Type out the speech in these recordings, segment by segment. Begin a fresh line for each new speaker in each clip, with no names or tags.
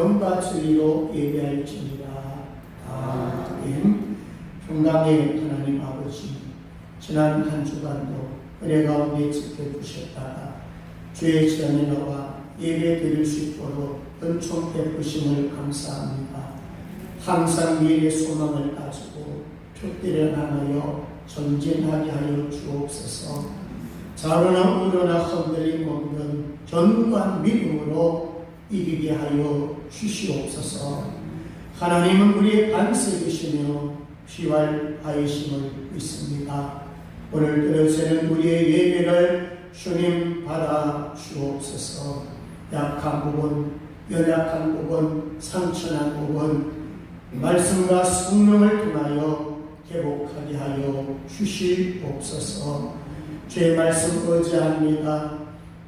영과 진리로 예배할지니라. 아멘. 평강의 하나님 아버지, 지난 한 주간도 은혜 가운데 지켜주셨다가 주의 전에 나와 예배 드릴 수 있도록 은총 베푸심을 감사합니다. 항상 미래 소망을 가지고 표대를 향하여 전진하게 하여 주옵소서. 좌로나 우로나 흔들림 없는 견고한 믿음으로 이기게 하여 주시옵소서. 하나님은 우리의 반석이시며 피활하이심을 믿습니다. 오늘 들으시는 우리의 예배를 주님 받아 주옵소서. 약한 부분, 연약한 부분, 상처난 부분, 말씀과 성령을 통하여 회복하게 하여 주시옵소서. 주의 말씀 의지합니다.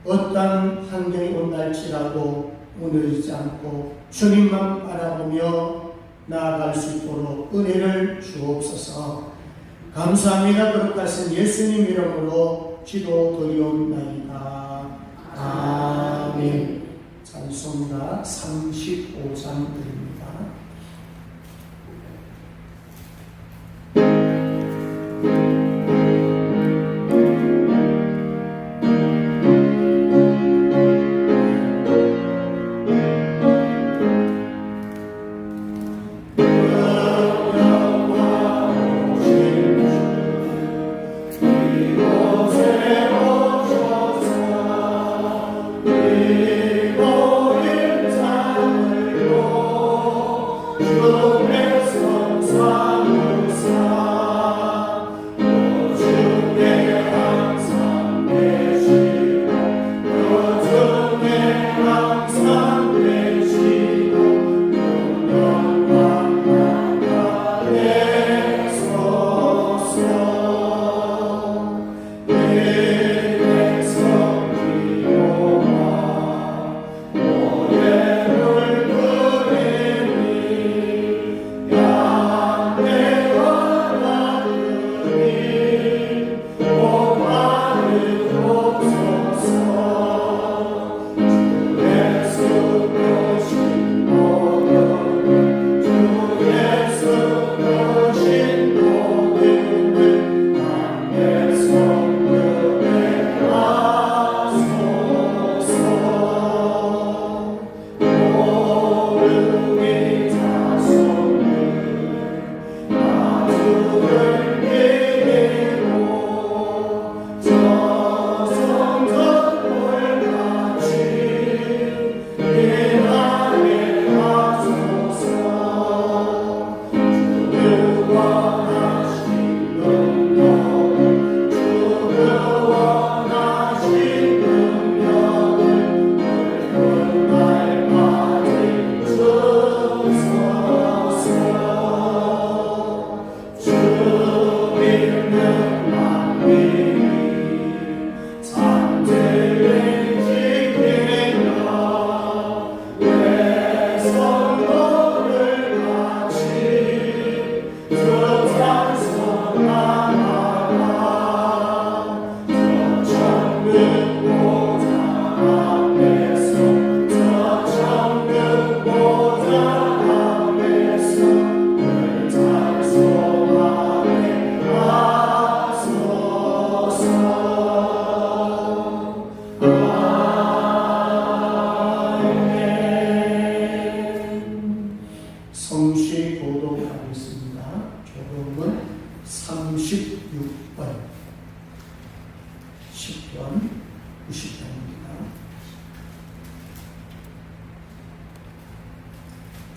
어떤 환경이 온달지라도 무너지지 않고 주님만 바라보며 나아갈 수 있도록 은혜를 주옵소서. 감사합니다. 거룩하신 예수님 이름으로 기도드리옵나이다. 아멘. 찬송가 35장입니다.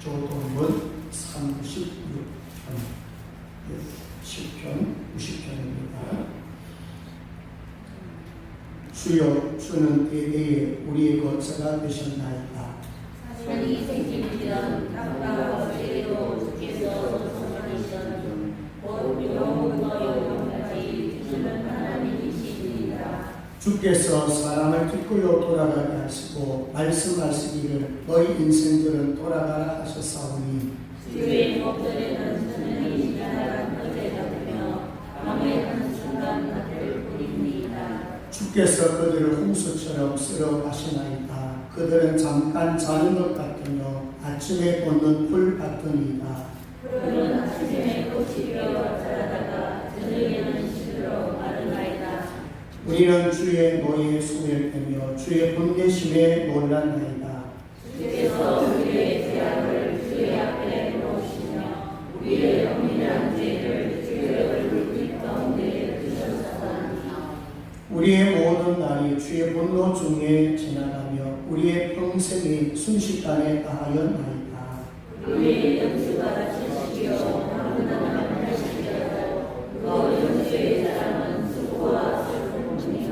조동문 36편, 10편, 90편입니다. 주여, 주는 대대에 우리의 거처가 되셨나이다.
사실이 생기면 땅과 어제도 주께서 조성하시던 영원과 영원까지 주시는 하나님이시니라.
주께서 사람을 기끌로 돌아가게 하시고 말씀하시기를 너희 인생들은 돌아가라 하셨사오니
주의 목전에는 천년이 지나간 것에 잡으며 밤의 한순간 같을 뿐입니다.
주께서 그들을 홍수처럼 쓸어 가시나이다. 그들은 잠깐 자는 것 같으며 아침에 뻗는 풀 같으니이다.
푸른 아침에 꽃이 피어 자라다가 저녁에는 시들어 마르나이다.
우리는 주의 노에 소멸되며 주의 본계심에 놀랐나이다.
주께서 우리의 죄악을 주의 앞에 놓으시며 우리의 엄밀한 죄를 주의 얼굴 빛 가운데 두셨사오니
우리의 모든 날이 주의 분노 중에 지나가며 우리의 평생이 순식간에 다하였나이다.
우리의 영주가 지시기어 하나님을 하시려고 그 영주의 사람은 수고와 슬픔이며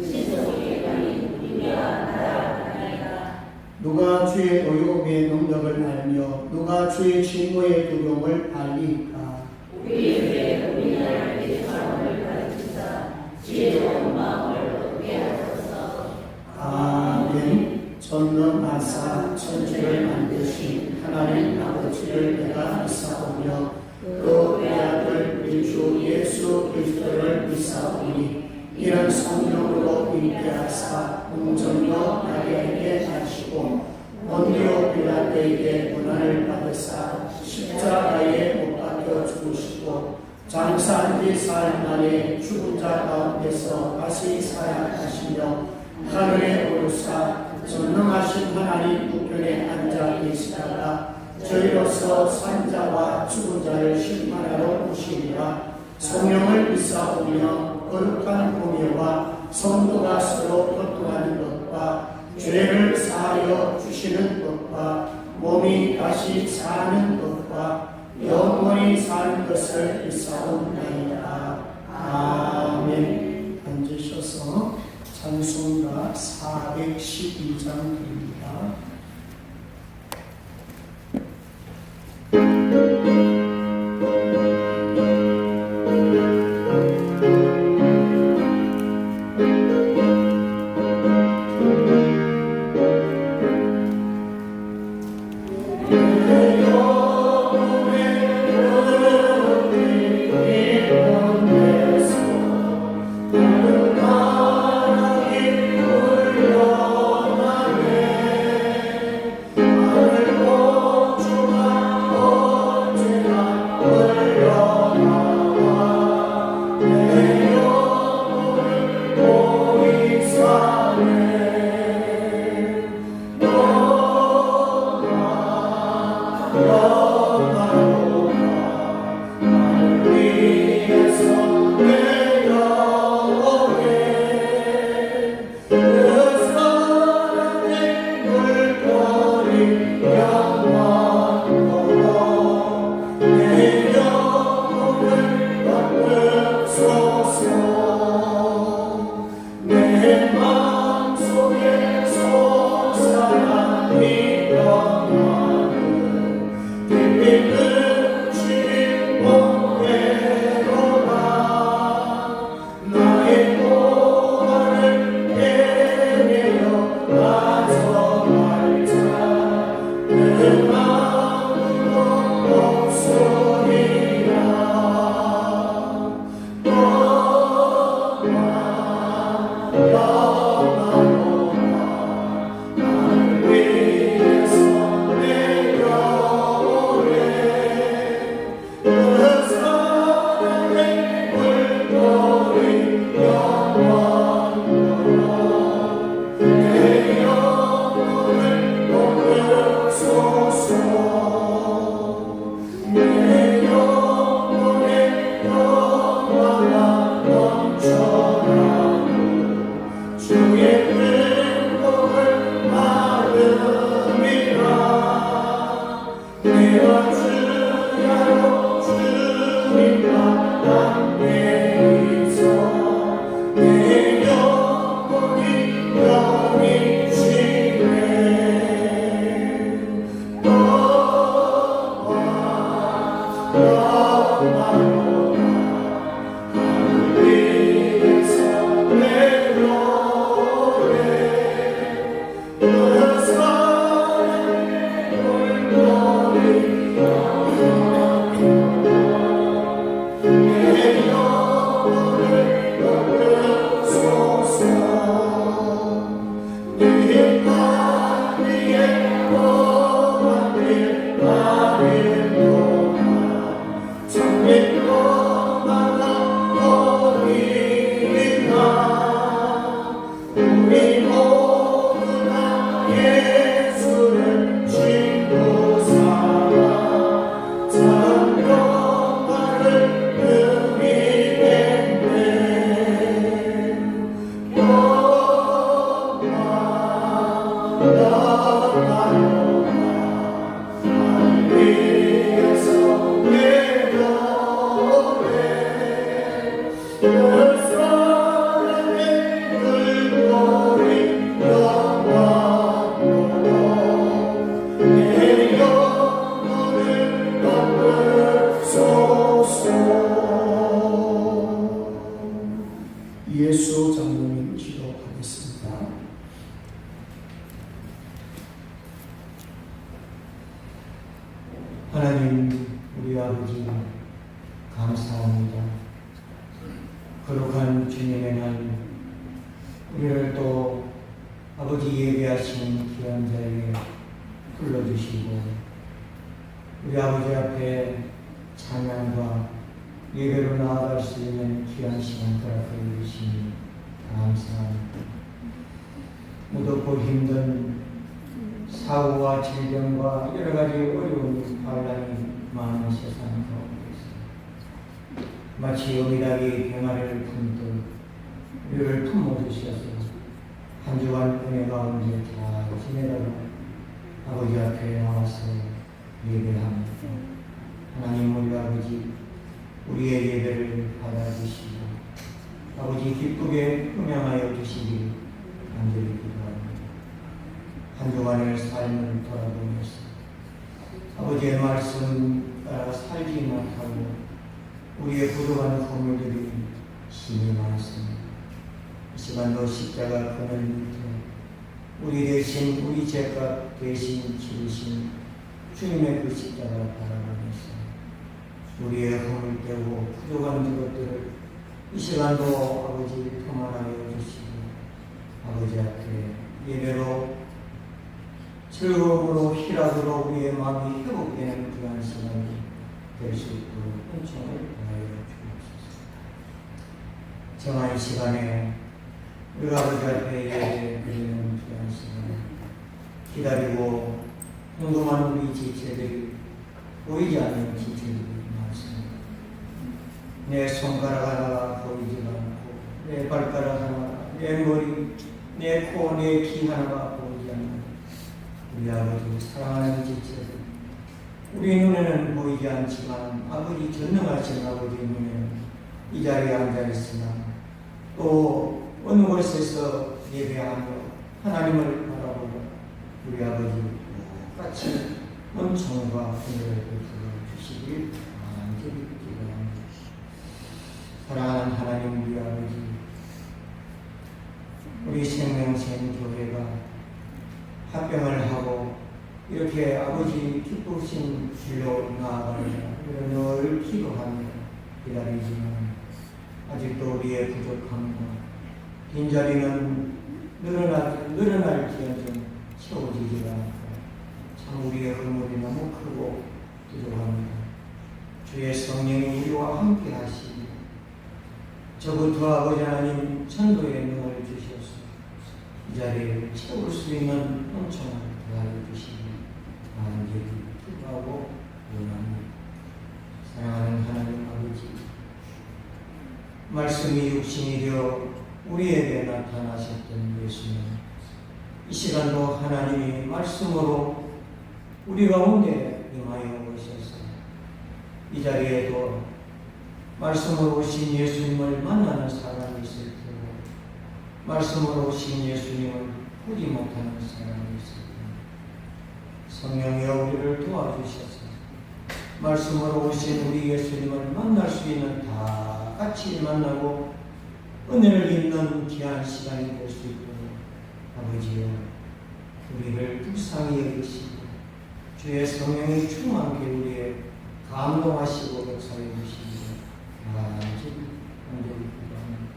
신속히 가니 우리가 날아가나이다.
누가 주의 노여움의 능력을 알며 누가 주의 진노의 두려움을 알리까.
우리에게 우리나라의 사람을 가르치사 지혜로운 마음을 얻게 하소서.
아멘. 전능하사 천지를 만드신 하나님 아버지를 내가 믿사오며 그 외아들 우리 주 예수 그리스도를 믿사오니 이는 성령으로 잉태하사 공전도 마리아에게 하시고 본디오 빌라떼에게 고난을 받으사 십자가에 못 박혀 죽으시고 장사한 지 사흘 만에 죽은 자 가운데서 다시 사역하시며 하늘에 오르사 전능하신 하나님 우편에 앉아 계시다가 저희로서 산자와 죽은 자를 심판하러 오시리라. 성령을 믿사오며 거룩한 공예와 성도가 서로 교통하는 것과 죄를 사하여 주시는 것과 몸이 다시 사는 것과 영원히 사는 것을 믿사옵나이다. 아멘. 앉으셔서 찬송가 412장 드립니다. 내
감사합니다. 거룩한 주님의 날, 우리를 또 아버지 예배하신 귀한 자리에 불러주시고 우리 아버지 앞에 찬양과 예배로 나아갈 수 있는 귀한 시간 허락해 주시니 감사합니다. 무덥고 힘든 사고와 질병과 여러 가지 어려운 반란이 많은 세상 가운데서 마치 어미닭이 병아리를 품듯 우리를 품어주셔서 한 주간 은혜 가운데 잘 지내다가 아버지 앞에 나와서 예배합니다. 하나님 우리 아버지 우리의 예배를 받아주시고 아버지 기쁘게 음양하여 주시길 간절히 기도합니다. 한 주간의 삶을 돌아보면서 아버지의 말씀 따라 살지 못하고 우리의 부족한 허물들이 심히 많습니다. 이 시간도 십자가 그늘 밑에 우리 대신 우리 죄값 대신 치르신 주님의 그 십자가를 바라보면서 우리의 허물 때고 부족한 것들을 이 시간도 아버지 통할하여 주시고 아버지 앞에 예배로 즐거움으로 희락으로 우리의 마음이 회복되는 그런 시간이 될 수 있도록 은총을 더하여 주옵소서. 정한 시간에 우리 아버지 앞에 예배드리는 귀한 시간에 기다리고 궁금한 우리 지체들이 보이지 않는 지체들이 많습니다. 내 손가락 하나가 보이지 않고 내 발가락 하나, 내 머리, 내 코, 내 귀 하나가 보이지 않는 우리 아버지 사랑하는 지체들, 우리 눈에는 보이지 않지만 아버지 전능하신 아버지 눈에는 이 자리에 앉아 있으나 또 어느 곳에서 예배하며 하나님을 바라보고 우리 아버지 같이 은총과 은혜를 베풀어 주시길 간절히 기도합니다. 사랑하는 하나님 우리 아버지, 우리 생명생교회가 합병을 하고 이렇게 아버지 기쁘신 길로 나아가며 늘 기도하며 기다리지만 아직도 우리의 부족함과 빈자리는 늘어날지언정 채워지지 않고 참 우리의 허물이 너무 크고 부족합니다. 주의 성령이 우리와 함께 하시고 저부터 아버지 하나님 천도의 능을 주셔서 이 자리를 채울 수 있는 은총을 더하여 주시기 간절히 기도하고 원합니다. 사랑하는 하나님 아버지, 말씀이 육신이 되어 우리에게 나타나셨던 예수님, 이 시간도 하나님이 말씀으로 우리 가운데 임하여 오셔서 이 자리에도 말씀으로 오신 예수님을 만나는 사람이 있을 테고 말씀으로 오신 예수님을 보지 못하는 사람이 있을 테고 성령이여 우리를 도와주셔서 말씀으로 오신 우리 예수님을 만날 수 있는 다 같이 만나고 은혜를 입는 귀한 시간이 될 수 있도록 아버지여 우리를 불쌍히 여기시고 주의 성령이 충만하게 우리의 감동하시고 역사해 주시기 간절히 기도합니다.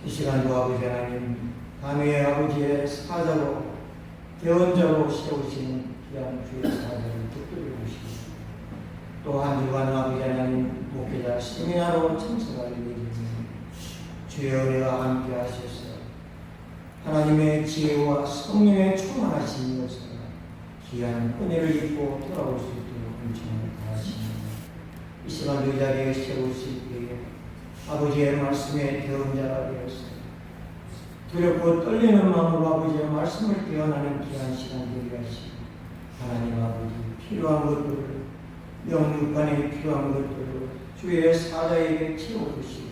이 시간도 아버지 하나님 감히 아버지의 사자로 대언자로 세우신 귀한 주의 사자를 붙들어 주시고 또 한 주간 아버지 하나님 목회자 세미나로 참석할 일이 주의 은혜와 함께 하셔서 하나님의 지혜와 성령의 충만하신 역사가 귀한 은혜를 입고 돌아올 수 있도록 은총을 다하시며 이 시간도 이 자리에 세우실 때에 아버지의 말씀에 대언자가 되어서 두렵고 떨리는 마음으로 아버지의 말씀을 깨어나는 귀한 시간들이 하시고 하나님 아버지 필요한 것들을 영육간에 필요한 것들을 주의 사자에게 채워주시고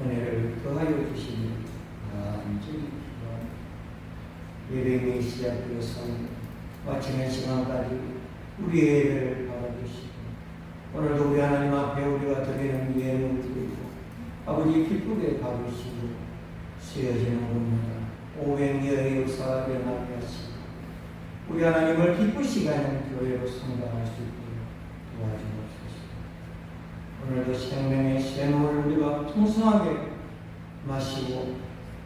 은혜를 더하여 주시니 간절히 기도합니다. 예배의 시작되어서 마치는 시간까지 우리의 예배를 받아주시고 오늘도 우리 하나님 앞에 우리가 드리는 예물을 드리고 아버지 기쁘게 받으시고 쓰여지는 것마다 오행여의 역사가 일어나게 하시고 우리 하나님을 기쁘시게 하는 교회로 성장할 수 있도록 도와주옵소서. 오늘도 생명의 샘물을 우리가 풍성하게 마시고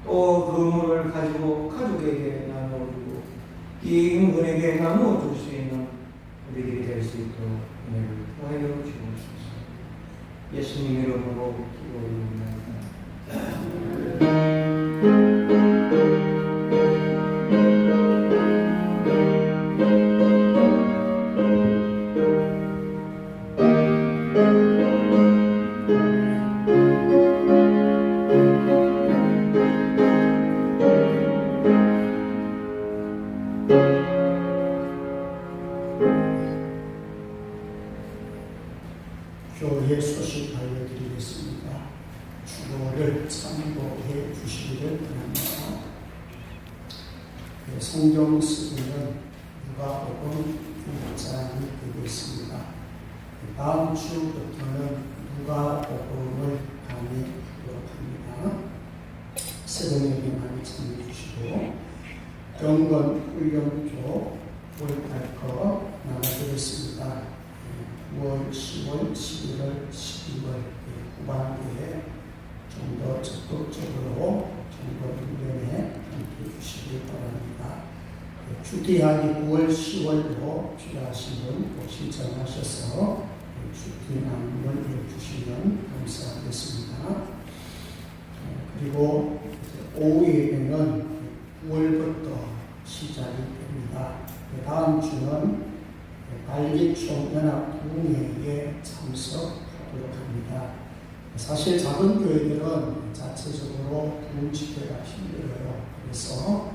또 그 물을 가지고 가족에게 나누어주고 이 인근에게 나누어줄 수 있는 우리들이 될 수 있도록 은혜를 더하여 주옵소서. 예수님 이름으로 기도드립니다.
교회 소식 알려드리겠습니다. 주보를 참고해 주시기를 바랍니다. 성경 쓰기는 누가복음 1장이 되겠습니다. 다음 주부터는 누가복음을 강의하도록 합니다. 새벽에게 많이 참여해 주시고 경건 훈련도 월달거 나눠드렸습니다. 9월, 10월, 11월, 12월 후반기에 좀 더 적극적으로 정보 훈련에 함께 해주시기 바랍니다. 주티하기 9월, 10월로 필요하신 분 신청하셔서 주티 나눔을 해주시면 감사하겠습니다. 그리고 오후 예배는 9월부터 시작이 됩니다. 다음 주는 발기총 연합 부흥회에 참석하도록 합니다. 사실 작은 교회들은 자체적으로 부흥 집회가 힘들어요. 그래서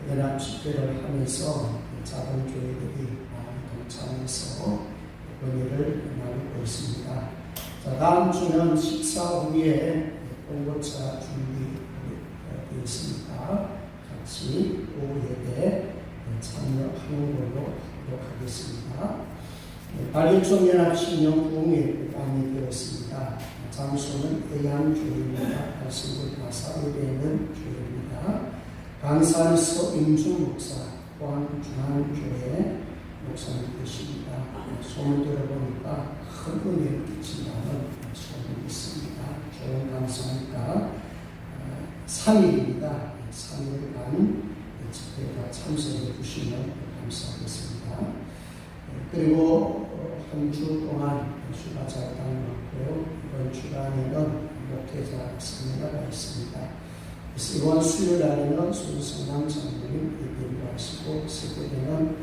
연합 집회를 하면서 작은 교회들이 많이 동참해서 은혜를 나누고 있습니다. 자, 다음 주는 식사 후에 봉고차 준비되어 있으니까 같이 오후 예배 참여하는 걸로 하도록 하겠습니다. 발기총 연합 신령 부흥회 많이 되었습니다. 장소는 해양교회입니다. 발성군 마사로에 있는 교회입니다. 강산서 임중 목사, 포항중앙교회 목사님 되십니다. 소문 들어보니까 큰 은혜를 끼친다는 소문이 있습니다. 좋은 강사니까 3일입니다. 3일간 집회가 참석해 주시면 감사하겠습니다. 그리고 한 주 동안 휴가 잘 다녀왔고요. 이번 주간에는 목회자 세미나가 있습니다. 그래서 이번 수요일 날에는 손성남 장로님 예배를 하시고 새벽에는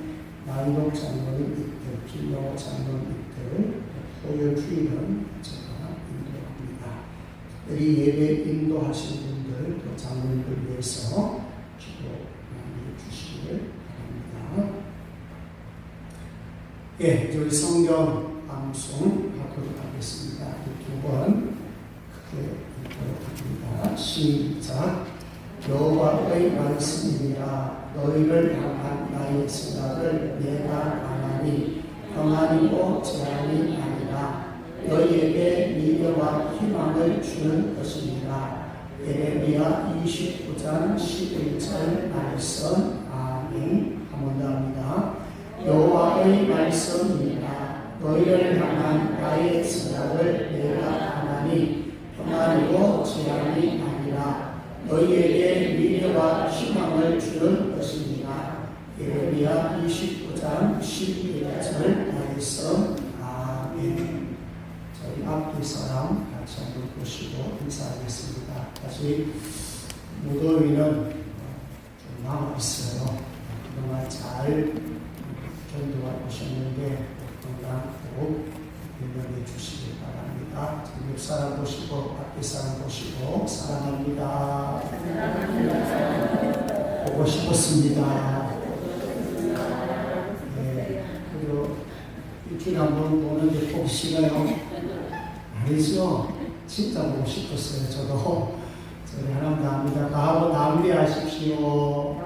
나인옥 장로님 이틀, 필로 장로님 이틀, 토요일 주일은 제가 인도합니다. 특별히 예배 인도하신 분들, 또 장로님들 위해서 기도 많이 해주시길 바랍니다. 예, 저희 성경 방송하도록 하겠습니다. 두 번 크게 읽도록 합니다. 시작. 여호와의 말씀이니라. 너희를 향한 나의 생각을 내가 아나니 평안이고 재앙이 아니라 너희에게 미래와 희망을 주는 것이니라. 예레미야 29장 11절 말씀. 아멘. 감사합니다. 여호와의 말씀이니라. 너희를 향한 나의 생각을 내가 아나니 평안이고 재앙이 아니라 너희에게 미래와 희망을 주는 것이니라. 예레미야 29장 11절 말씀. 아멘. 저희 앞뒤 사람 같이 한번 보시고 인사하겠습니다. 다시 무더위는 좀 남아있어요. 그동안 잘 견도해 오셨는데 건강 꼭 유념해 주시기 바랍니다. 옆 사람 보시고 밖에 사람 보시고 사랑합니다. 보고 싶었습니다. 네, 그리고 일주일에 한 번 보는데 보기 싫어요. 아니죠. 진짜 보고 싶었어요. 저도 저희 하나님 나옵니다. 가하고 나무리하십시오.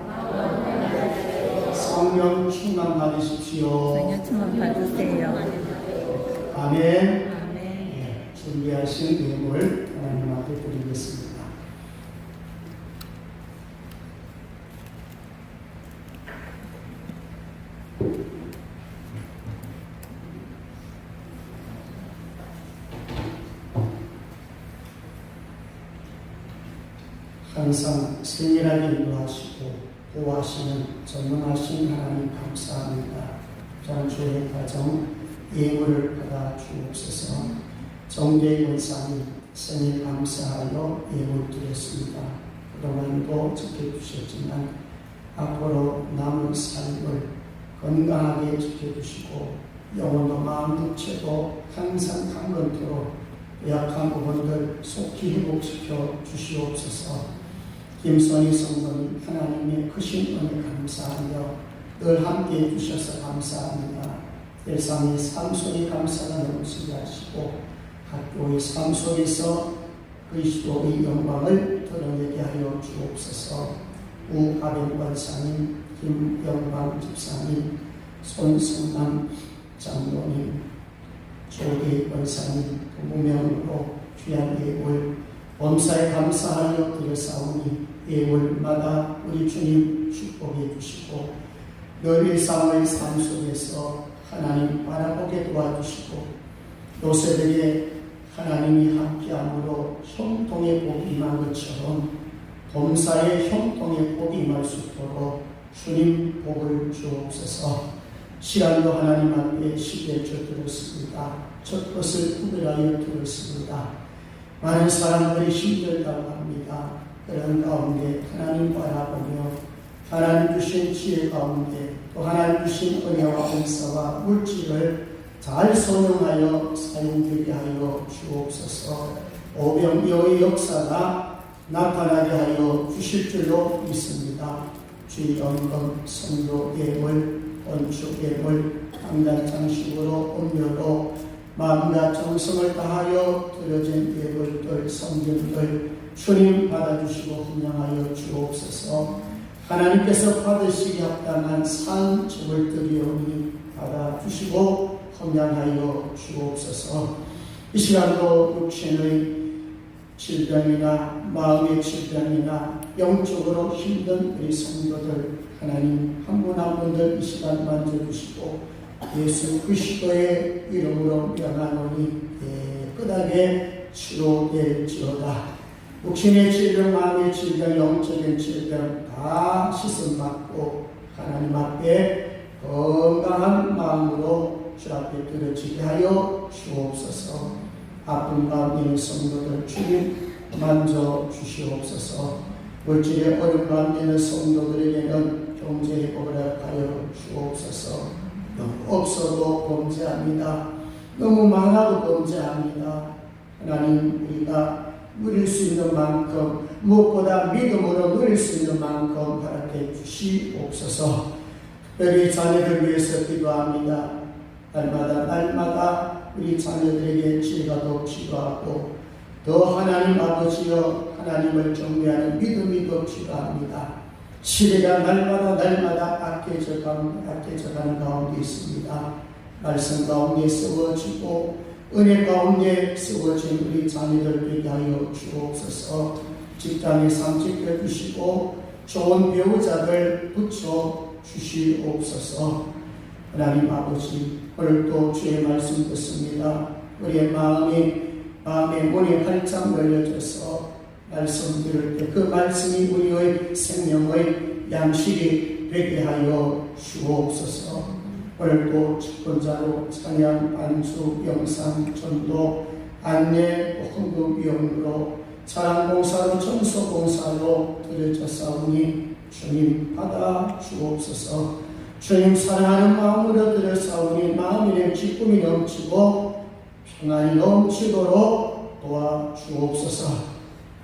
성령 충만 받으십시오.
성령 충만 받으세요.
아멘.
아멘.
네, 준비하신 예물 하나님 앞에 드리겠습니다. 항상 세밀하게 인도하시고 보호하시는 전능하신 하나님 감사합니다. 장주의 가정 예물을 받아 주옵소서. 정계의 원사님 생일 감사하여 예물 드렸습니다. 그동안도 지켜주셨지만 앞으로 남은 삶을 건강하게 지켜주시고 영혼도 마음 육체도 항상 강건토록 약한 부분들 속히 회복시켜 주시옵소서. 김선희 성도님 하나님의 크신 은혜 감사하며 늘 함께해 주셔서 감사합니다. 세상의 삶 속에 감사가 넘치게 하시고 학교의 삶 속에서 그리스도의 영광을 드러내게 하여 주옵소서. 우가병 권사님, 김영광 집사님, 손승남 장로님, 조계 권사님 무명으로 귀한 예물 범사에 감사하여 드렸사오니 예물마다 우리 주님 축복해 주시고 늘 일상의 삶 속에서 하나님 바라보게 도와주시고 요새들에게 하나님이 함께함으로 형통의 복이 임한 것처럼 범사에 형통의 복이 임할 수 있도록 주님 복을 주옵소서. 시간도 하나님 앞에 시계쳐 들었습니다. 첫 것을 구별하여 들었습니다. 많은 사람들이 힘들다고 합니다. 그런 가운데 하나님 바라보며 하나님 주신 지혜 가운데 또 하나님 주신 은혜와 은사와 물질을 잘 소용하여 사용되게 하여 주옵소서. 오병이어의 역사가 나타나게 하여 주실 줄로 믿습니다. 주의연금, 성도 예물, 건축 예물, 당단 장식으로 음료로 마음과 정성을 다하여 드려진 예물들, 성경들 주님 받아주시고 훈양하여 주옵소서. 하나님께서 받으시기 합당한 산 집을 드리오니 받아주시고 헌양하여 주옵소서. 이 시간도 육신의 질병이나 마음의 질병이나 영적으로 힘든 우리 성도들 하나님 한 분 한 분들 이 시간 만져주시고 예수 그리스도의 이름으로 명하노니 깨끗하게 치료될지어다. 육신의 질병, 마음의 질병, 영적인 질병 다 씻음받고 하나님 앞에 건강한 마음으로 주 앞에 드려지게 하여 주옵소서. 아픈 가운데 있는 성도들 주님 만져 주시옵소서. 물질의 어려운 가운데 있는 성도들에게는 경제 회복을 하여 주옵소서. 너무 없어도 범죄합니다. 너무 많아도 범죄합니다. 하나님 우리가 누릴 수 있는 만큼 무엇보다 믿음으로 누릴 수 있는 만큼 허락해 주시옵소서. 특별히 자녀들 위해서 기도합니다. 날마다 우리 자녀들에게 지혜가 필요하고 더 하나님 아버지여 하나님을 경외하는 믿음이 더 필요합니다. 시대가 날마다 악해져가는 가운데 있습니다. 말씀 가운데 쓰워지고 은혜 가운데 쓰워진 우리 자녀들 되게 하여 주옵소서. 직장에 상직해 주시고 좋은 배우자들 붙여 주시옵소서. 하나님 아버지 오늘도 주의 말씀 듣습니다. 우리의 마음의 문이 활짝 열려져서 말씀 들을 때 그 말씀이 우리의 생명의 양식이 되게 하여 주옵소서. 오늘도 직분자로 찬양, 반주, 영상, 전도, 안내, 헌금위원으로 자랑봉사로 청소봉사로 드려졌사오니 주님 받아 주옵소서. 주님 사랑하는 마음으로 드렸사오니 마음에 기쁨이 넘치고 평안이 넘치도록 도와주옵소서.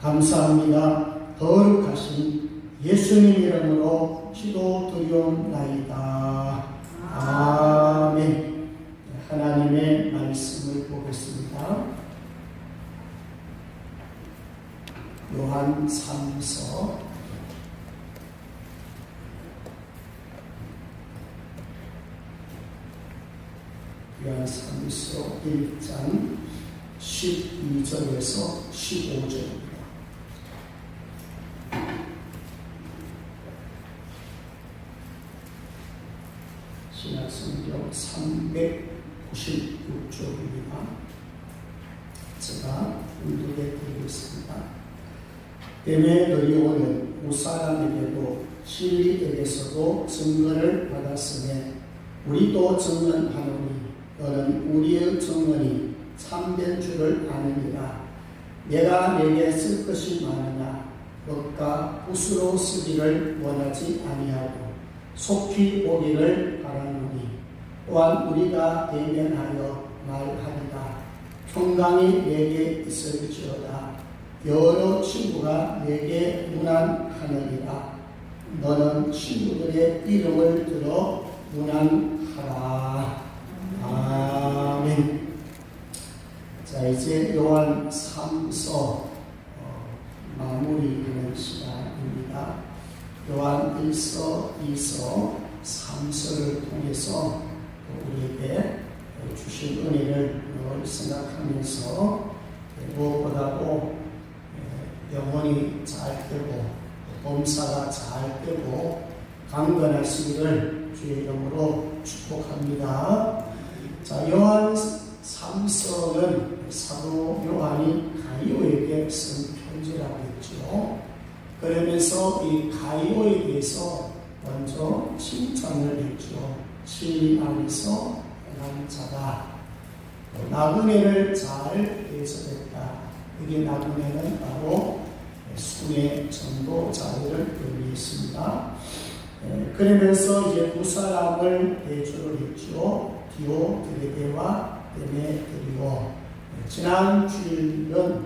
감사합니다. 거룩하신 예수님 이름으로 기도드리옵나이다. 아멘. 하나님의 말씀을 보겠습니다. 요한 3서 1장 12절에서 15절입니다. 신약성경 396쪽입니다. 제가 운동해 드리겠습니다. 데메드리오는 무사람에게도 진리에게서도 증거를 받았으며 우리도 증언하노니 너는 우리의 증언이 참된 줄을 아느니라. 내가 내게 쓸 것이 많으나 너가 붓으로 쓰기를 원하지 아니하고 속히 보기를 바라노니 또한 우리가 대면하여 말하리라. 평강이 내게 있을지어다. 여러 친구가 내게 문안하느니라. 너는 친구들의 이름을 들어 문안하라. 아멘. 자, 이제 요한 3서 마무리하는 시간입니다. 요한 1서, 2서, 3서를 통해서 우리에게 주신 은혜를 늘 생각하면서 무엇보다도 영혼이 잘 되고 범사가 잘 되고 강건하시기를 주의 이름으로 축복합니다. 자, 요한 3서는 사도 요한이 가이오에게 쓴 편지라고 했죠. 그러면서 이 가이오에 대해서 먼저 칭찬을 했죠. 진리 안에서 행한 자다. 나그네를 잘 대접했다. 그게 나그네는 바로 순회 전도자를 의미했습니다. 그러면서 이제 두 사람을 대조를 했죠. 디오드레베와 데메드리오. 지난 주일은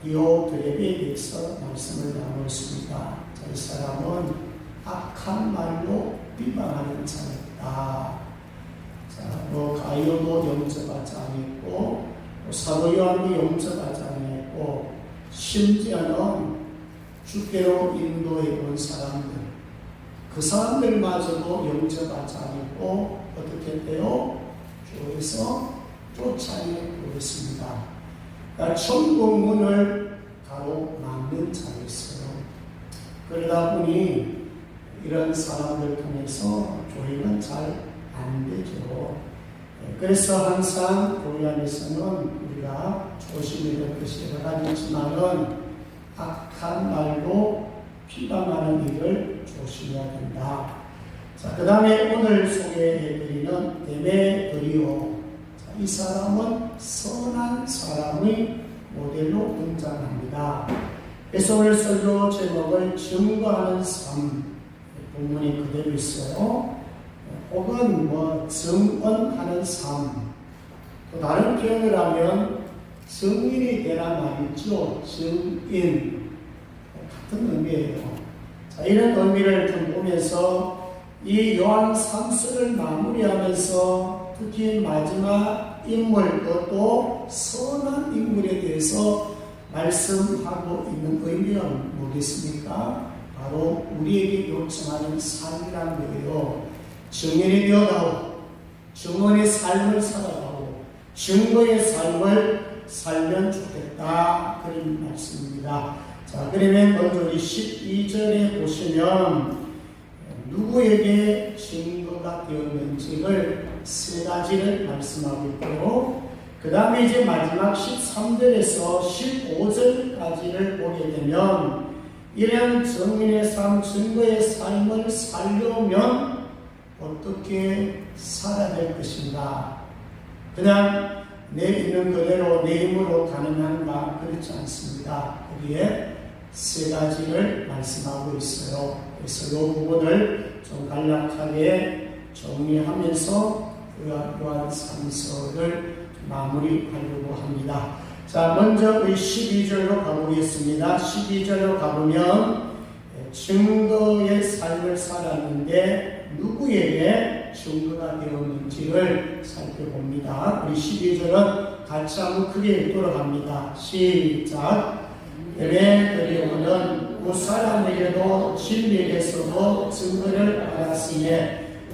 디오드레베에 대해서 말씀을 나누었습니다. 이 사람은 악한 말로 비방하는 자였다. 가이오도 영접하지 않았고 사도 요한도 영접하지 않았고 심지어는 주께로 인도해 온 사람들 그 사람들마저도 영접하지 않았고 어떻게 했대요? 교회에서 쫓아내버렸습니다. 그러니까 천국 문을 가로막는 자였어요. 그러다 보니 이런 사람들 통해서 교회는 잘 안 되죠. 그래서 항상 교회 안에서는 우리가 조심해야 될 것이 여러 가지 있지만은 악한 말로 비방하는 일을 조심해야 된다. 자, 그 다음에 오늘 소개해드리는 데메드리오. 이 사람은 선한 사람의 모델로 등장합니다. 그래서 오늘 설교 제목을 증거하는 삶. 본문이 그대로 있어요. 혹은 증언하는 삶. 또 다른 표현을 하면 증인이 되라 말이죠. 증인. 같은 의미예요. 자, 이런 의미를 좀 보면서 이 요한 3서를 마무리하면서 특히 마지막 인물, 또 선한 인물에 대해서 말씀하고 있는 의미가 뭐겠습니까? 바로 우리에게 요청하는 삶이라는 거예요. 증인이 되어가고 증언의 삶을 살아가고 증거의 삶을 살면 좋겠다. 그런 말씀입니다. 자, 그러면 먼저 우리 12절에 보시면 누구에게 증거가 되었는지를 세 가지를 말씀하고 있고 그 다음에 이제 마지막 13절에서 15절까지를 보게 되면 이런 증인의 삶, 증거의 삶을 살려면 어떻게 살아야 될 것인가? 그냥 내 있는 그대로 내 힘으로 가능한가? 그렇지 않습니다. 거기에 세 가지를 말씀하고 있어요. 그래서 이 부분을 좀 간략하게 정리하면서 요한 3서를 마무리하려고 합니다. 자, 먼저 우리 12절로 가보겠습니다. 12절로 가보면 증거의 삶을 살았는데 누구에게 증거가 되었는지를 살펴봅니다. 우리 12절은 같이 한번 크게 읽도록 합니다. 시작. 데메드리오는 무사람에게도 진리에게서도 증거를 받았으며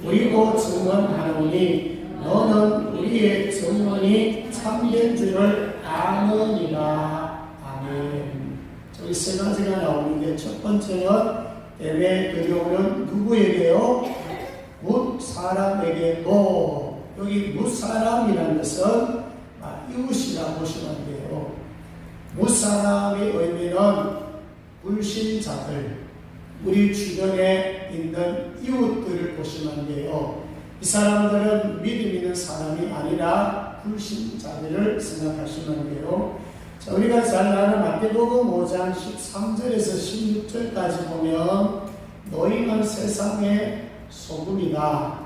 우리도 증언하노니 너는 우리의 증언이 참된 줄을 아느니라. 아멘. 저기 세 가지가 나오는데 첫 번째는 데메드리오는 누구에게요? 무사람에게도. 여기 무사람이라는 것은 이웃이라고 보시면 돼요. 무사람의 의미는 불신자들, 우리 주변에 있는 이웃들을 보시면 돼요. 이 사람들은 믿음 있는 사람이 아니라 불신자들을 생각하시면 돼요. 자, 우리가 잘 아는 마태복음 5장 13절에서 16절까지 보면 너희는 세상의 소금이다.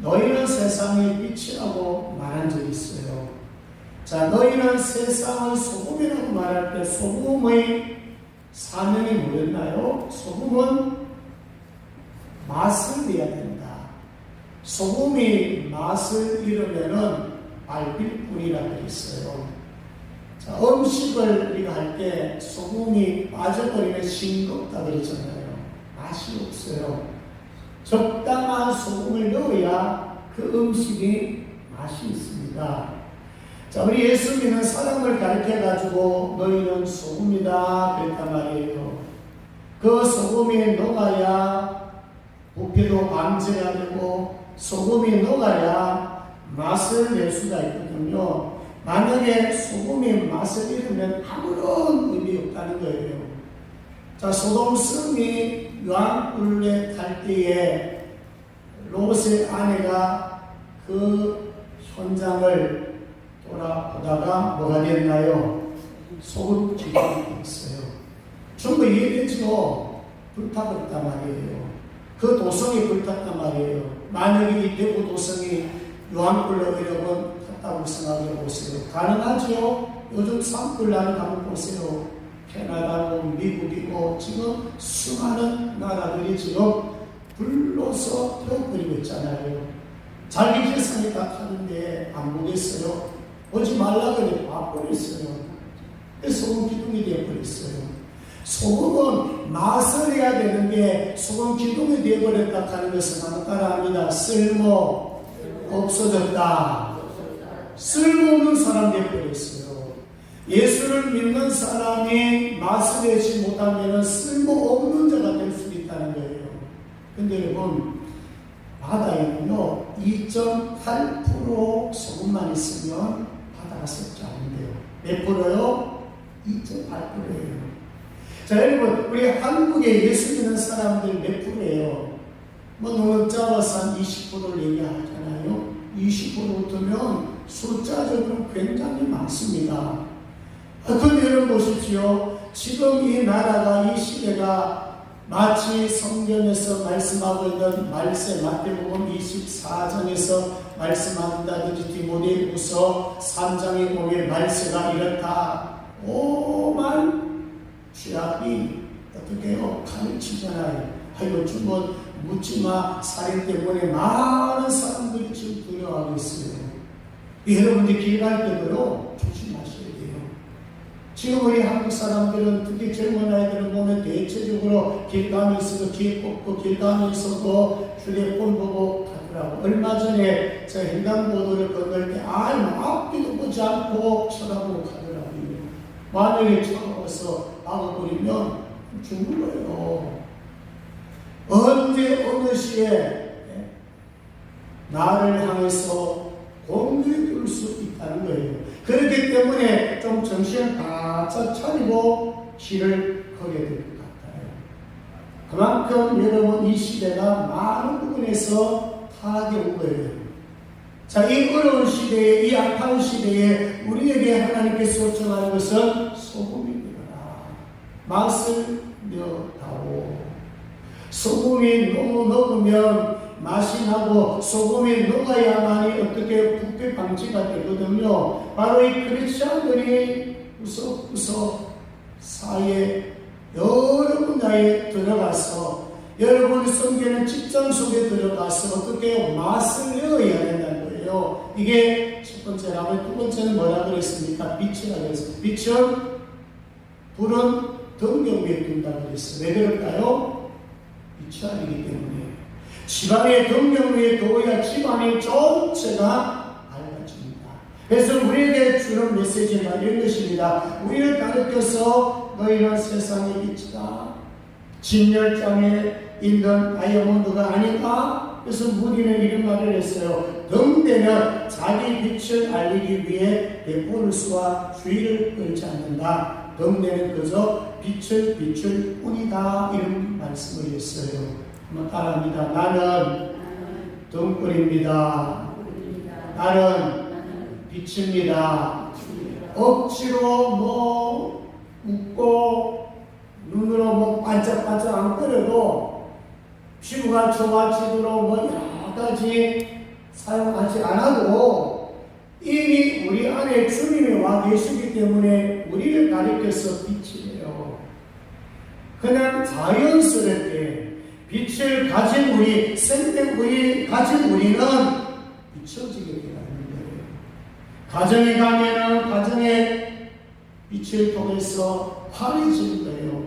너희는 세상의 빛이라고 말한 적이 있어요. 자, 너희는 세상의 소금이라고 말할 때 소금의 사명이 뭐였나요? 소금은 맛을 내야 된다. 소금이 맛을 잃으면은 밟힐 뿐이라 그랬어요. 자, 음식을 우리가 할 때 소금이 빠져버리면 싱겁다 그러잖아요. 맛이 없어요. 적당한 소금을 넣어야 그 음식이 맛이 있습니다. 자, 우리 예수 믿는 사람을 가르쳐가지고 너희는 소금이다 그랬단 말이에요. 그 소금이 녹아야 부패도 방지가 되고 소금이 녹아야 맛을 낼 수가 있거든요. 만약에 소금이 맛을 잃으면 아무런 의미 없다는 거예요. 자, 소돔성이 유황불에 탈 때에 롯의 아내가 그 현장을 돌아보다가 뭐가 됐나요? 소금 기둥이 있어요. 전부 이해되죠? 불타버렸단 말이에요. 그 도성이 불탔단 말이에요. 만약에 이 대구 도성이 유황불로 여러분 탔다고 생각해 보세요. 가능하죠? 요즘 산불 나는 한번 보세요. 캐나다고 미국이고 지금 수많은 나라들이 지금 불로서 태워버리고 있잖아요. 자기 재산이 다 타는데 안 보겠어요? 오지 말라 그래 봐버렸어요. 그래서 소금 기둥이 되어버렸어요. 소금은 맛을 해야 되는데 소금 기둥이 되어버렸다 하는 것은 한번 따라합니다. 쓸모 없어졌다. 쓸모없는 사람 되어버렸어요. 예수를 믿는 사람이 맛을 내지 못하면 쓸모없는 자가 될 수 있다는 거예요. 근데 여러분, 바다에는요 2.8% 소금만 있으면 바다가 썩지 않는데요. 몇 프로요? 2.8%예요. 자, 여러분, 우리 한국에 예수 믿는 사람들 몇 프로예요? 뭐 너무 작아서 한 20%를 얘기하잖아요. 20%면 숫자적으로 굉장히 많습니다. 그런데 여러분 보십시오. 지금 이 나라가, 이 시대가 마치 성경에서 말씀하고 있는 말세, 마태복음 24장에서 말씀한다든지 디모데후서 3장에 보면 말세가 이렇다. 오만 죄악이 어떻게 해요? 가르치잖아요. 요즘은 묻지마 살인 때문에 많은 사람들이 지금 두려워하고 있어요. 여러분들 길 갈 때도요 조심하셔야 돼요. 지금 우리 한국 사람들은 특히 젊은 아이들을 보면 대체적으로 길 가면서도 길 꽂고 길 가면서도 휴대폰 보고 가더라고. 얼마 전에 저 횡단보도를 건널 때 앞뒤도 보지 않고 쳐다보고 가더라고요. 만약에 쳐다봐서 막아버리면 죽는 거예요. 언제 어느 시에 나를 향해서 공격해 줄 수 있다는 거예요. 그렇기 때문에 좀 정신을 바짝 차리고 길을 걷게 될 것 같아요. 그만큼 여러분 이 시대가 많은 부분에서 타락해 온 거예요. 자, 이 어려운 시대에, 이 악한 시대에 우리에게 하나님께서 요청하는 것은 소금이 되어라. 맛을 내어다오. 소금이 너무 넣으면 맛이 나고 소금이 녹아야만이 어떻게 부패 방지가 되거든요. 바로 이 크리스천들이 구석구석 사이에 여러 분야에 들어가서 여러분 성경의 직장 속에 들어가서 어떻게 맛을 내어야 된다는 거예요. 이게 첫 번째라면 두 번째는 뭐라 그랬습니까? 빛이라고 그랬어요. 빛은 불은 등경 위에 둔다고 그랬어요. 왜 그럴까요? 빛이 아니기 때문에. 집안의 등경 위에 둬야 집안의 전체가 밝아집니다. 그래서 우리에게 주는 메시지는 이런 것입니다. 우리를 가르쳐서 너희는 세상의 빛이다. 진열장에 있는 다이아몬드가 아닌가? 그래서 무리는 이런 말을 했어요. 등대는 자기 빛을 알리기 위해 내포를 수와 주의를 끌지 않는다. 등대는 그저 빛을 비출 뿐이다. 이런 말씀을 했어요. 한번 따라합니다. 나는 등불입니다. 나는 빛입니다. 억지로 뭐 웃고 눈으로 뭐 반짝반짝 안 끓여도 피부가 좋아지도록 뭐 여러 가지 사용하지 않아도 이미 우리 안에 주님이 와 계시기 때문에 우리를 가리켜서 빛이에요. 그냥 자연스럽게 빛을 가진 우리, 생명을 가진 우리는 비춰지게 되는 거예요. 가정에 가면은 가정의 빛을 통해서 환해지는 거예요.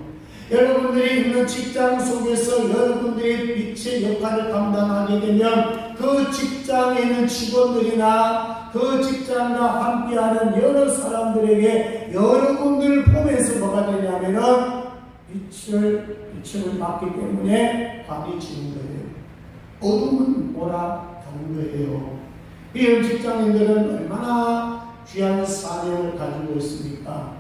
여러분들이 있는 직장 속에서 여러분들이 빛의 역할을 감당하게 되면 그 직장에 있는 직원들이나 그 직장과 함께하는 여러 사람들에게 여러분들을 보면서 뭐가 되냐면은 빛을 받기 때문에 환해지는 거예요. 어둠은 몰아가는 거예요. 이런 직장인들은 얼마나 귀한 사명을 가지고 있습니까?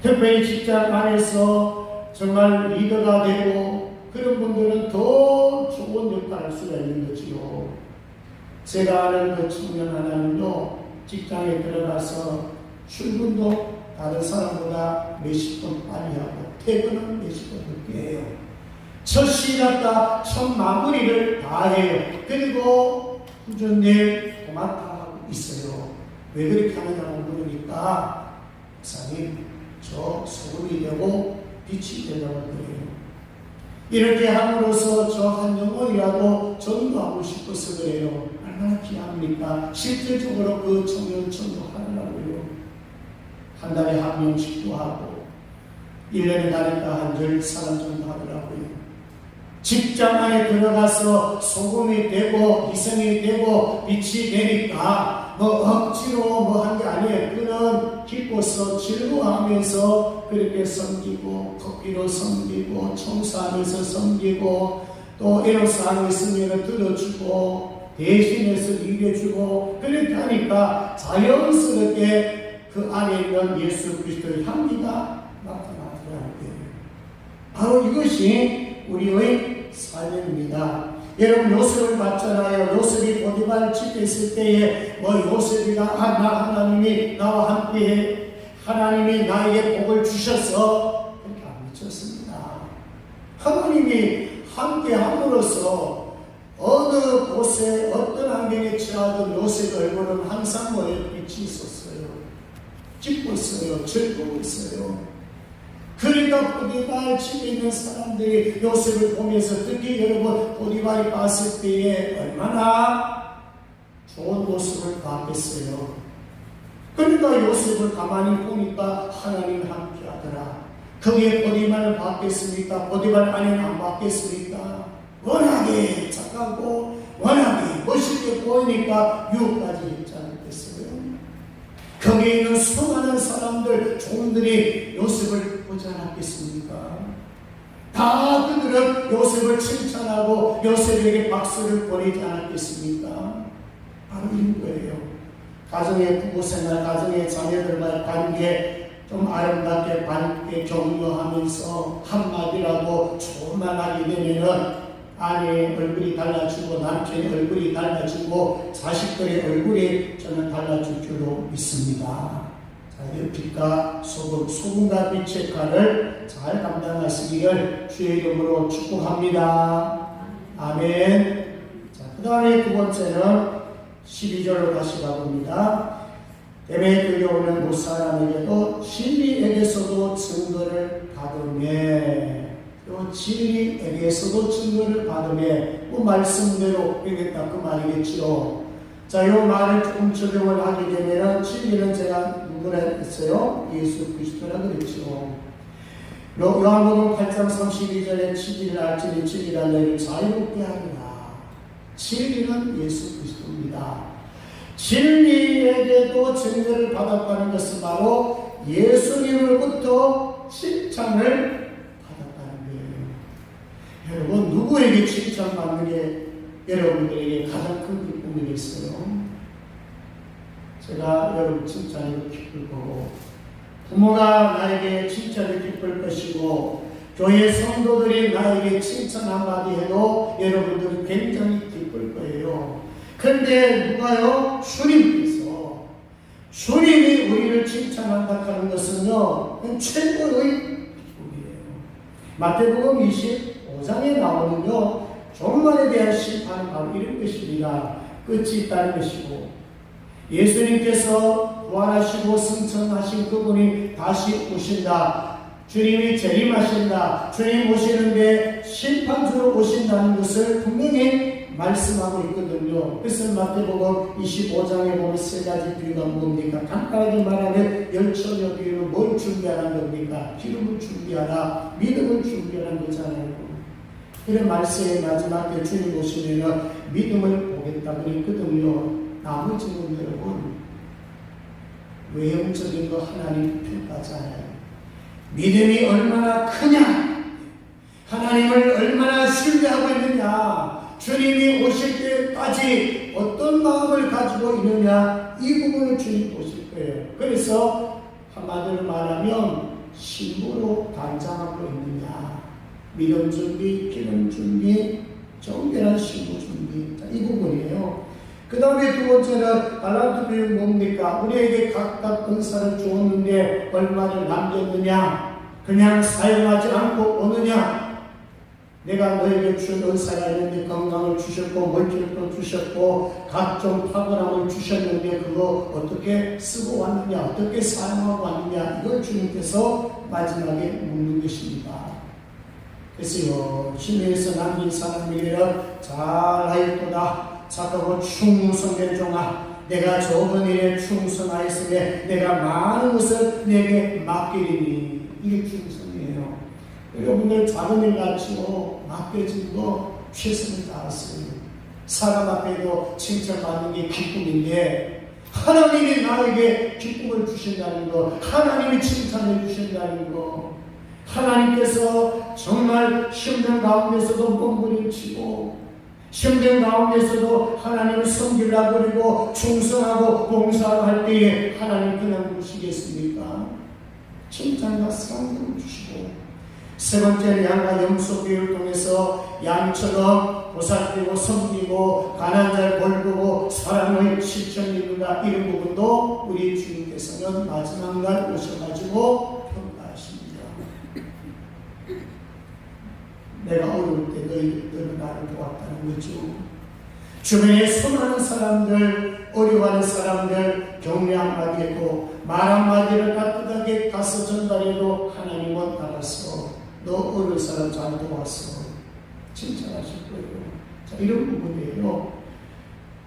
특별히 직장 안에서 정말 리더가 되고 그런 분들은 더 좋은 역할을 할 수가 있는 거지요. 제가 아는 그 청년 하나님도 직장에 들어가서 출근도 다른 사람보다 몇십 분 빨리 하고 퇴근은 몇십 분 늦게 해요. 첫 시작과 첫 마무리를 다 해요. 그리고 꾸준히 도맡아 하고 있어요. 왜 그렇게 하느냐고 물으니까 목사님 저 소금이 되고 빛이 되려고 그래요. 이렇게 함으로써 저 한 영혼이라도 전도하고 싶어서 그래요. 얼마나 귀합니까? 실질적으로 그 청년 전도하느라고요. 한 달에 한 명씩도 하고 1년에 가니까 한 10사람 정도 하더라고요. 직장 안에 들어가서 소금이 되고 희생이 되고 빛이 되니까 뭐 억지로 뭐 한 게 아니에요. 그는 기뻐서 즐거워하면서 그렇게 섬기고 커피로 섬기고 청소하면서 섬기고 또 애로사항이 있으면 들어주고 대신해서 일해주고 그렇게 하니까 자연스럽게 그 안에 있는 예수 그리스도의 향기가 나타나더라는 거예요. 바로 이것이 우리의 삶입니다. 여러분 요셉을 봤잖아요. 요셉이 보디발 집에 있을 때에 뭐 요셉이가 나 하나님이 나와 함께 하나님이 나에게 복을 주셔서 그렇게 안 미쳤습니다. 하나님이 함께 함으로써 어느 곳에 어떤 환경에 처하던 요셉 얼굴은 항상 빛이 있었어요. 기뻤어요. 즐거웠어요. 그러니까 보디발 집에 있는 사람들이 요셉을 보면서 특히 여러분 보디발이 봤을 때에 얼마나 좋은 모습을 봤겠어요. 그러니까 요셉을 가만히 보니까 하나님 함께 하더라. 거기에 보디발을 봤겠습니까? 보디발 아내는 안 봤겠습니까? 워낙에 착하고 워낙에 멋있게 보이니까 유혹까지 했지 않겠어요? 거기에 있는 수많은 사람들, 종들이 요셉을 보지 않았겠습니까? 다 그들은 요셉을 칭찬하고 요셉에게 박수를 보내지 않았겠습니까? 바로 이런 거예요. 가정의 부부생활, 가정의 자녀들과의 관계 좀 아름답게 밝게 격려하면서 한마디라도 좋은 말 하게 되면은 아내의 얼굴이 달라지고 남편의 얼굴이 달라지고 자식들의 얼굴이 저는 달라질 줄로 믿습니다. 자, 빛과 소금과 빛의 역할을 잘 감당하시기를 주의 이름으로 축복합니다. 아멘. 자, 그 다음에 두 번째는 12절로 다시 가봅니다. 때문에 끌려오는 무사람에게도 진리에게서도 증거를 받으며 또 진리에게서도 증거를 받으며 그 말씀대로 되겠다 그 말이겠지요. 자, 이 말을 조금 적용을 하게 되면 진리는 제가 누구라 했어요? 예수 그리스도라 그랬죠. 요한복음 8장 32절에 진리를 알지니 진리가 너희를 자유롭게 하리라. 진리는 예수 그리스도입니다. 진리에게도 증거를 받았다는 것은 바로 예수님으로부터 칭찬을 여러분 누구에게 칭찬받는 게 여러분들에게 가장 큰 기쁨이겠어요? 제가 여러분 칭찬이 기쁠 거고 부모가 나에게 칭찬을 기쁠 것이고 교회 성도들이 나에게 칭찬 한마디 해도 여러분들은 굉장히 기쁠 거예요. 그런데 누가요? 주님께서 주님이 우리를 칭찬한다 하는 것은요 최고의 기쁨이에요. 마태복음 25장에 나오는요 종말에 대한 심판은 바로 이런 것입니다. 끝이 있다는 것이고 예수님께서 부활하시고 승천하신 그분이 다시 오신다. 주님이 재림하신다. 주님 오시는데 심판주로 오신다는 것을 분명히 말씀하고 있거든요. 그래서 마태복음 25장에 보면 세 가지 비유가 뭡니까? 간단하게 말하면 열처녀 비유는 뭘 준비하라는 겁니까? 기름을 준비하라, 믿음을 준비하라는 거잖아요. 이런 말씀의 마지막에 주님 오시면 믿음을 보겠다 그랬거든요. 나머지는 여러분 외형적인 거 하나님 평가잖아요. 믿음이 얼마나 크냐, 하나님을 얼마나 신뢰하고 있느냐, 주님이 오실 때까지 어떤 마음을 가지고 있느냐, 이 부분을 주님 보실 거예요. 그래서 한마디로 말하면 신부로 단장하고 있느냐, 믿음 준비, 기름 준비, 정결한 신부 준비, 이 부분이에요. 그 다음에 두 번째는 달란트 비유 뭡니까? 우리에게 각각 은사를 주었는데 얼마를 남겼느냐? 그냥 사용하지 않고 오느냐? 내가 너에게 준 은사가 있는데 건강을 주셨고 멀티를 주셨고 각종 탁월함을 주셨는데 그거 어떻게 쓰고 왔느냐? 어떻게 사용하고 왔느냐? 이걸 주님께서 마지막에 묻는 것입니다. 그래서 열심히해서 남긴 사람에게는 잘하였도다. 착하고 충성된 종아, 내가 적은 일에 충성하였으며 내가 많은 것을 내게 맡기리니. 이게 충성이에요. 여러분들 작은 일 가지고 맡겨진 거 최선을 다했어요. 사람 앞에도 칭찬받는 게 기쁨인데 하나님이 나에게 기쁨을 주신다는 거, 하나님이 칭찬해 주신다는 거, 하나님께서 정말 힘든 가운데서도 몸부림치고 힘든 가운데서도 하나님을 섬기려고 그리고 충성하고 봉사할 때에 하나님 그냥 보시겠습니까? 칭찬과 사랑을 주시고, 세 번째는 양과 염소 비유를 통해서 양처럼 보살피고 섬기고 가난한 자를 돌보고 사랑의 실천 이루다, 이런 부분도 우리 주님께서는 마지막 날 오셔가지고 평가하십니다. 내가 어려울 때 너희들은 나를 도왔다는 거죠. 주변에 수많은 사람들, 어려워하는 사람들 격려 한마디 해도 말 한마디를 따뜻하게 가서 전달해도 하나님은 알아서 너 어려운 사람 잘 도왔어 칭찬하실 거예요. 자, 이런 부분이에요.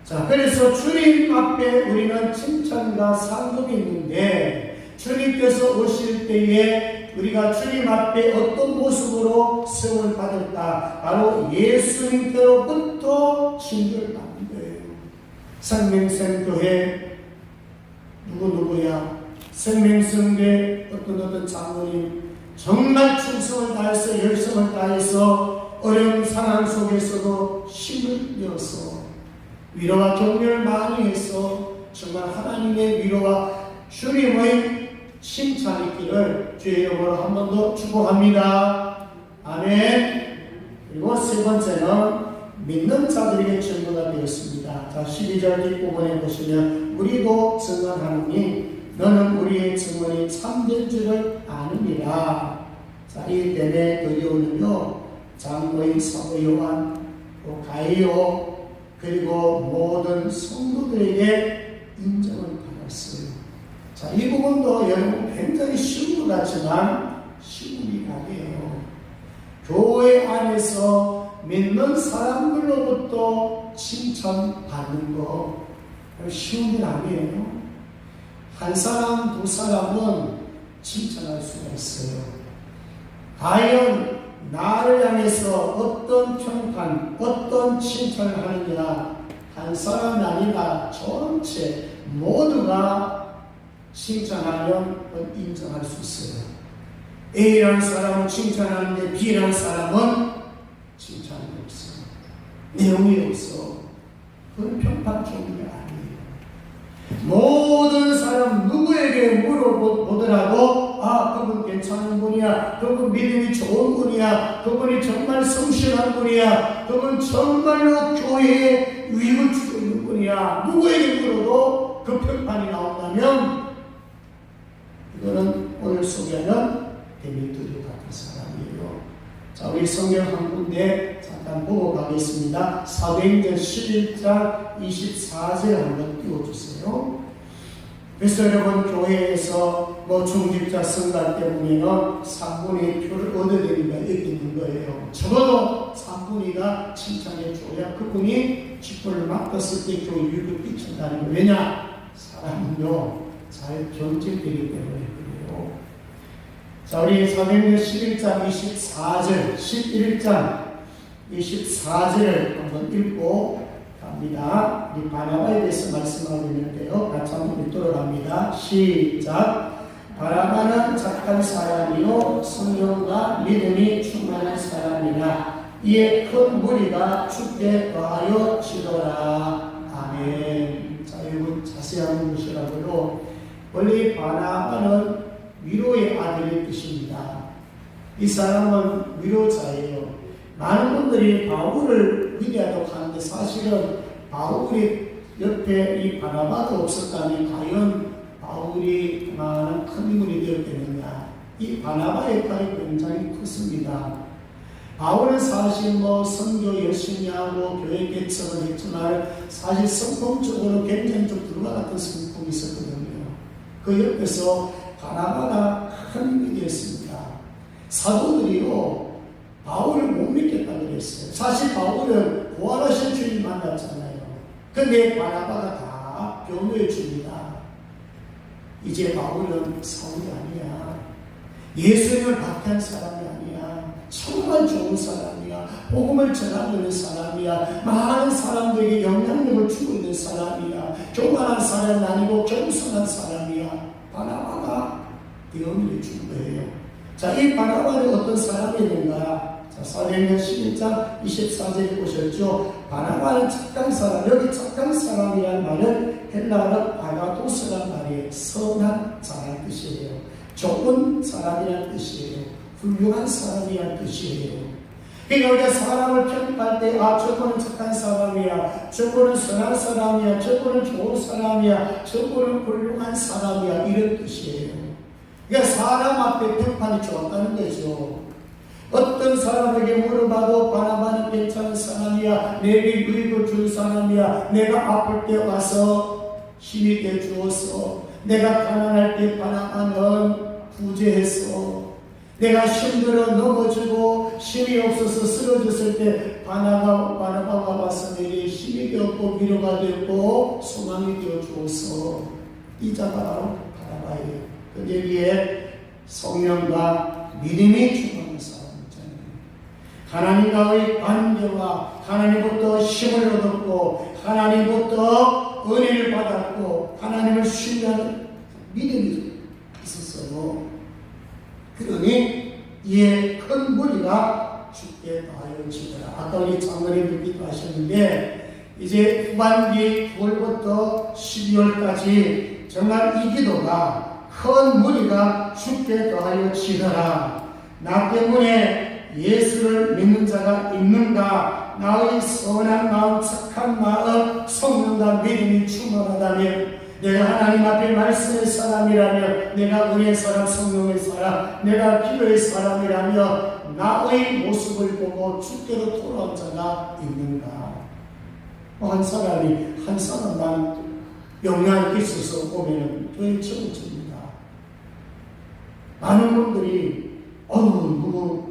자, 그래서 주님 앞에 우리는 칭찬과 상급이 있는데 주님께서 오실 때에 우리가 주님 앞에 어떤 모습으로 세월 받을까? 바로 예수님께로부터 칭찬을 받는 거예요. 생명생교회 누구야? 생명생교회 어떤 장로님 정말 충성을 다해서 열심을 다해서 어려운 상황 속에서도 힘을 내어서 위로와 격려를 많이 해서 정말 하나님의 위로와 주님의 칭찬이 있기를 주의 이름으로 한 번 더 축복합니다. 아멘. 그리고 세 번째는 믿는 자들에게 증거가 되었습니다. 자, 12절 뒷부분에 보시면 우리도 증언하노니 너는 우리의 증언이 참된 줄을 아느니라. 자, 이 때문에 드디어는요 장로인 사도 요한, 또 가이오, 그리고 모든 성도들에게 인정을 받았어요. 자, 이 부분도 여러분 굉장히 쉬운 것 같지만 쉬운 일이 아니에요. 교회 안에서 믿는 사람들로부터 칭찬받는 거 쉬운 일 아니에요. 한 사람, 두 사람은 칭찬할 수가 있어요. 과연 나를 향해서 어떤 평판, 어떤 칭찬을 하느냐, 한 사람이 아니라 전체 모두가 칭찬하면 인정할 수 있어요. A라는 사람은 칭찬하는데 B라는 사람은 칭찬이 없어. 내용이 없어. 그건 평판적인 게 아니에요. 모든 사람 누구에게 물어보더라도 그분 믿음이 좋은 분이야, 그분이 정말 성실한 분이야, 그분 정말로 교회에 위임을 주고 있는 분이야, 누구에게 물어도 그 평판이 나온다면 이거는 오늘 소개하는 데미트류 같은 사람이에요. 자, 우리 성경 한 군데 잠깐 보고 가겠습니다. 사도행전 11장 24절 한번 띄워주세요. 그래서 여러분, 교회에서 중직자 성갈 때 보면은 산문의 표를 얻어내리가 있는 거예요. 적어도 산문이가 칭찬해줘야 그분이 직분을 맡았을 때 교회 유익을 끼친다는 거예요. 왜냐? 사람은요 잘 견질되기 때문에 그래요. 자, 우리 사도행전 11장 24절, 11장 24절을 한번 읽고 갑니다. 우리 바나바에 대해서 말씀하고 있는데요. 같이 한번 읽도록 합니다. 시작. 바나바는 착한 사람이요 성령과 믿음이 충만한 사람이라 이에 큰 무리가 주께 더하여 지더라. 아멘. 자, 이거 자세한 것이라고요. 원래 바나바는 위로의 아들의 뜻입니다. 이 사람은 위로자예요. 많은 분들이 바울을 위대하다고 하는데 사실은 바울이 옆에 이 바나바가 없었다면 과연 바울이 많은 큰 인물이 되었겠느냐. 이 바나바의 역할이 굉장히 컸습니다. 바울은 사실 선교 열심히 하고 교회 개척을 했지만 사실 성품적으로 굉장히 좀 불과 같은 성품이 있었거든요. 그 옆에서 바나바가 큰 힘이 되었습니다. 사도들이요 바울을 못 믿겠다고 그랬어요. 사실 바울은 부활하신 주님 만났잖아요. 근데 바나바가 다 변호해 줍니다. 이제 바울은 사울이 아니야. 예수님을 박해한 사람이 아니야. 정말 좋은 사람이야. 복음을 전하고 있는 사람이야. 많은 사람들에게 영향력을 주고 있는 사람이야. 교만한 사람이 아니고 겸손한 사람이야. 바나바가 변호해 준 거예요. 자, 이 바나바는 어떤 사람이었는가? 자, 사도행전 11장 24절에 보셨죠? 바나바는 착한 사람, 여기 착한 사람이란 말은 헬라어로 바가도스란 말이에요. 선한 자란 뜻이에요. 좋은 사람이란 뜻이에요. 훌륭한 사람이란 뜻이에요. 그러니까 우리가 사람을 평가할 때, 저거는 착한 사람이야, 저거는 선한 사람이야, 저거는 좋은 사람이야, 저거는 훌륭한 사람이야, 이런 뜻이에요. 그러니까 사람 앞에 평판이 좋았다는 거죠. 어떤 사람에게 물어봐도 바나바는 괜찮은 사람이야, 내게 유익을 준 사람이야, 내가 아플 때 와서 힘이 돼 주었어, 내가 가난할 때 바나바는 구제했어, 내가 힘들어 넘어지고 힘이 없어서 쓰러졌을 때 바나바가 와서 내게 힘이 되었고 위로가 되었고 소망이 되어 주었어. 이 자가 바로 바나바예요. 근데 여기에 성령과 믿음이 충만한 사람이잖아요. 하나님과의 관계와 하나님부터 힘을 얻었고 하나님부터 은혜를 받았고 하나님을 신뢰하는 믿음이 있었어요. 그러니 이에 큰 무리가 주께 더하여지더라. 아까 우리 장로님 얘기도 하셨는데 이제 후반기 9월부터 12월까지 정말 이 기도가 큰 무리가 주께 더하여지더라. 나 때문에 예수를 믿는 자가 있는가? 나의 선한 마음, 착한 마음, 성령과 믿음이 충만하다면 내가 하나님 앞에 말씀의 사람이라며 내가 은혜의 사람, 성령의 사람, 내가 기도의 사람이라며 나의 모습을 보고 주께로 돌아온 자가 있는가? 한 사람만 영향이 있어서 보면 교회 적어집니다. 많은 분들이 누구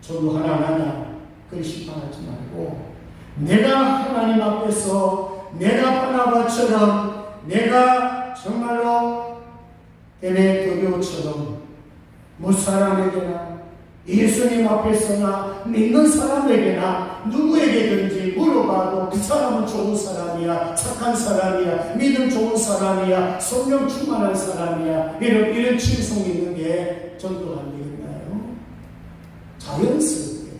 저도 하나 하냐 그걸 심판하지 말고 내가 하나님 앞에서 내가 바나바처럼 내가 정말로 데메드리오처럼 무사람에게나 예수님 앞에서나 믿는 사람에게나 누구에게든지 물어봐도 그 사람은 좋은 사람이야, 착한 사람이야, 믿음 좋은 사람이야, 성령 충만한 사람이야, 이런 칭송이 있는 게 전도가 안 되겠나요? 자연스럽게